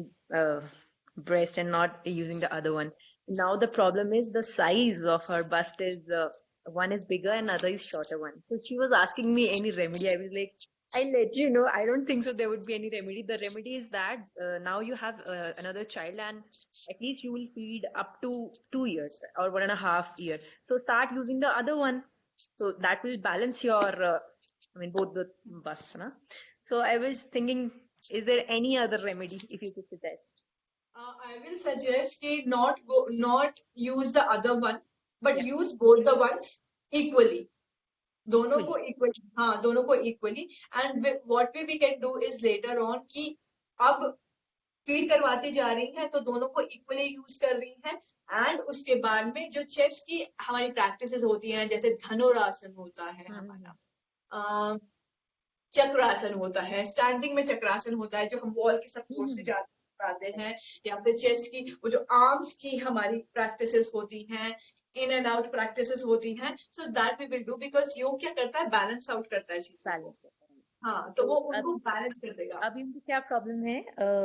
breast and not using the other one. Now the problem is the size of her bust is one is bigger and other is shorter one. So she was asking me any remedy. I was like, I'll let you know. I don't think so there would be any remedy. The remedy is that now you have another child and at least you will feed up to 2 years or 1.5 years. So start using the other one. So that will balance your, I mean, both the busts. Na? So I was thinking, is there any other remedy if you could suggest? I will suggest कि not use the other one, but Yeah. use both the ones equally. दोनों Equally. को equally, हाँ दोनों को equally. And what we can do is later on कि अब feed करवाती जा रही हैं तो दोनों को इक्वली यूज कर रही हैं। एंड उसके बाद में जो चेस्ट की हमारी प्रैक्टिसेस होती हैं, जैसे धनुरासन होता है हमारा, चक्रासन होता है, स्टैंडिंग में चक्रासन होता है जो हम वॉल के सपोर्ट से जाते हैं, या फिर चेस्ट की वो जो आर्म्स की हमारी प्रैक्टिसेस होती हैं, इन एंड आउट प्रैक्टिसेस होती हैं। So that we will do because yoga क्या करता है, बैलेंस आउट करता है चीजों को। हाँ, तो तो वो उनको अभी बैलेंस कर देगा। अभी उनकी क्या प्रॉब्लम है,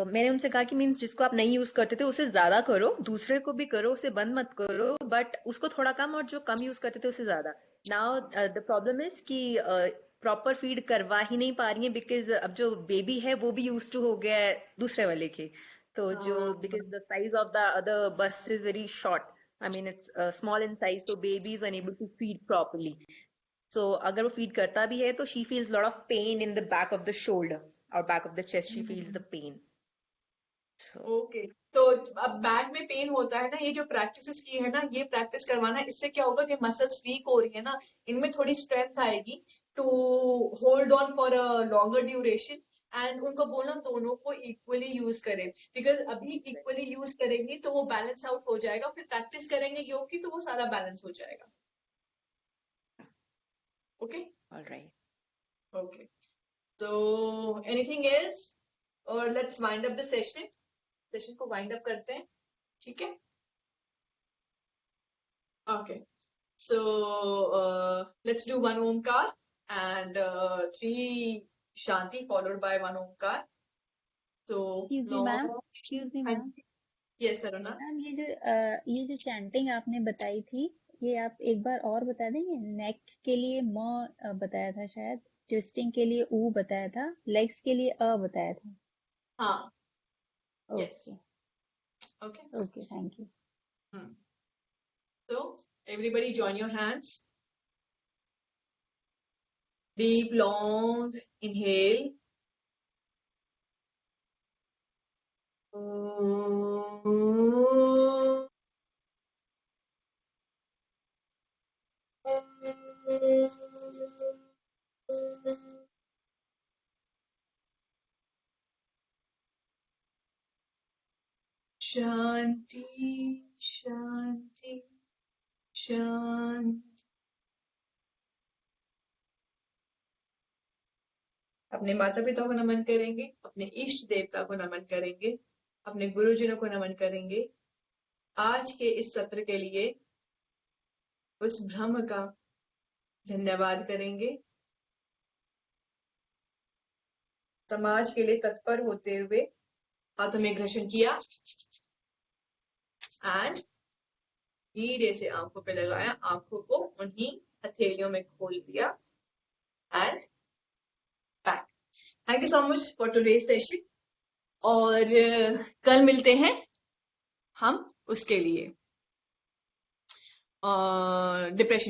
मैंने उनसे कहा कि मीन्स जिसको आप नहीं यूज करते थे उसे ज्यादा करो, दूसरे को भी करो, उसे बंद मत करो, बट उसको थोड़ा कम, और जो कम यूज करते थे उसे ज्यादा। नाउ द प्रॉब्लम इज कि प्रॉपर फीड करवा ही नहीं पा रही है, बिकॉज अब जो बेबी है वो भी यूज टू हो गया है दूसरे वाले के। तो जो हाँ, because the size of the other bust is very short, I mean it's small in size, तो baby is unable to feed properly. So अगर वो फीड करता भी है तो she feels lot of pain in the back of the shoulder or back of the chest, she feels the pain. So okay. तो अब back में pen होता है ना, ये जो प्रैक्टिस की है ना, ये प्रैक्टिस करवाना, इससे क्या होगा कि मसल्स वीक हो रही है ना, इनमें थोड़ी स्ट्रेंथ आएगी to hold on for a longer duration. And उनको बोलना दोनों को इक्वली यूज करें, बिकॉज अभी इक्वली यूज करेंगी तो वो बैलेंस आउट हो जाएगा, फिर प्रैक्टिस करेंगे योग की तो वो सारा बैलेंस हो जाएगा। Okay all right. ओके। तो एनीथिंग एल्स, और let's wind up the session को वाइंड अप करते हैं, ठीक है? Okay. So let's do one Omkar and three Shanti followed by one Omkar. So Excuse me, ma'am. Excuse me, ma'am. Yes, Aruna. Ma'am ये जो chanting आपने बताई थी, ये आप एक बार और बता देंगे? नेक के लिए म बताया था शायद, ट्विस्टिंग के लिए ऊ बताया था, लेग्स के लिए अ बताया था। हाँ, yes. Okay Okay. Okay, thank you. So everybody join your hands. Deep, long inhale. Shanti, Shanti, Shanti. अपने माता पिता को नमन करेंगे, अपने इष्ट देवता को नमन करेंगे, अपने गुरुजनों को नमन करेंगे। आज के इस सत्र के लिए उस ब्रह्म का धन्यवाद करेंगे, समाज के लिए तत्पर होते हुए हाथों में घर्षण किया एंड धीरे से आंखों पे लगाया, आंखों को उन्हीं हथेलियों में खोल दिया and back. Thank you so much for today's session, और कल मिलते हैं हम उसके लिए डिप्रेशन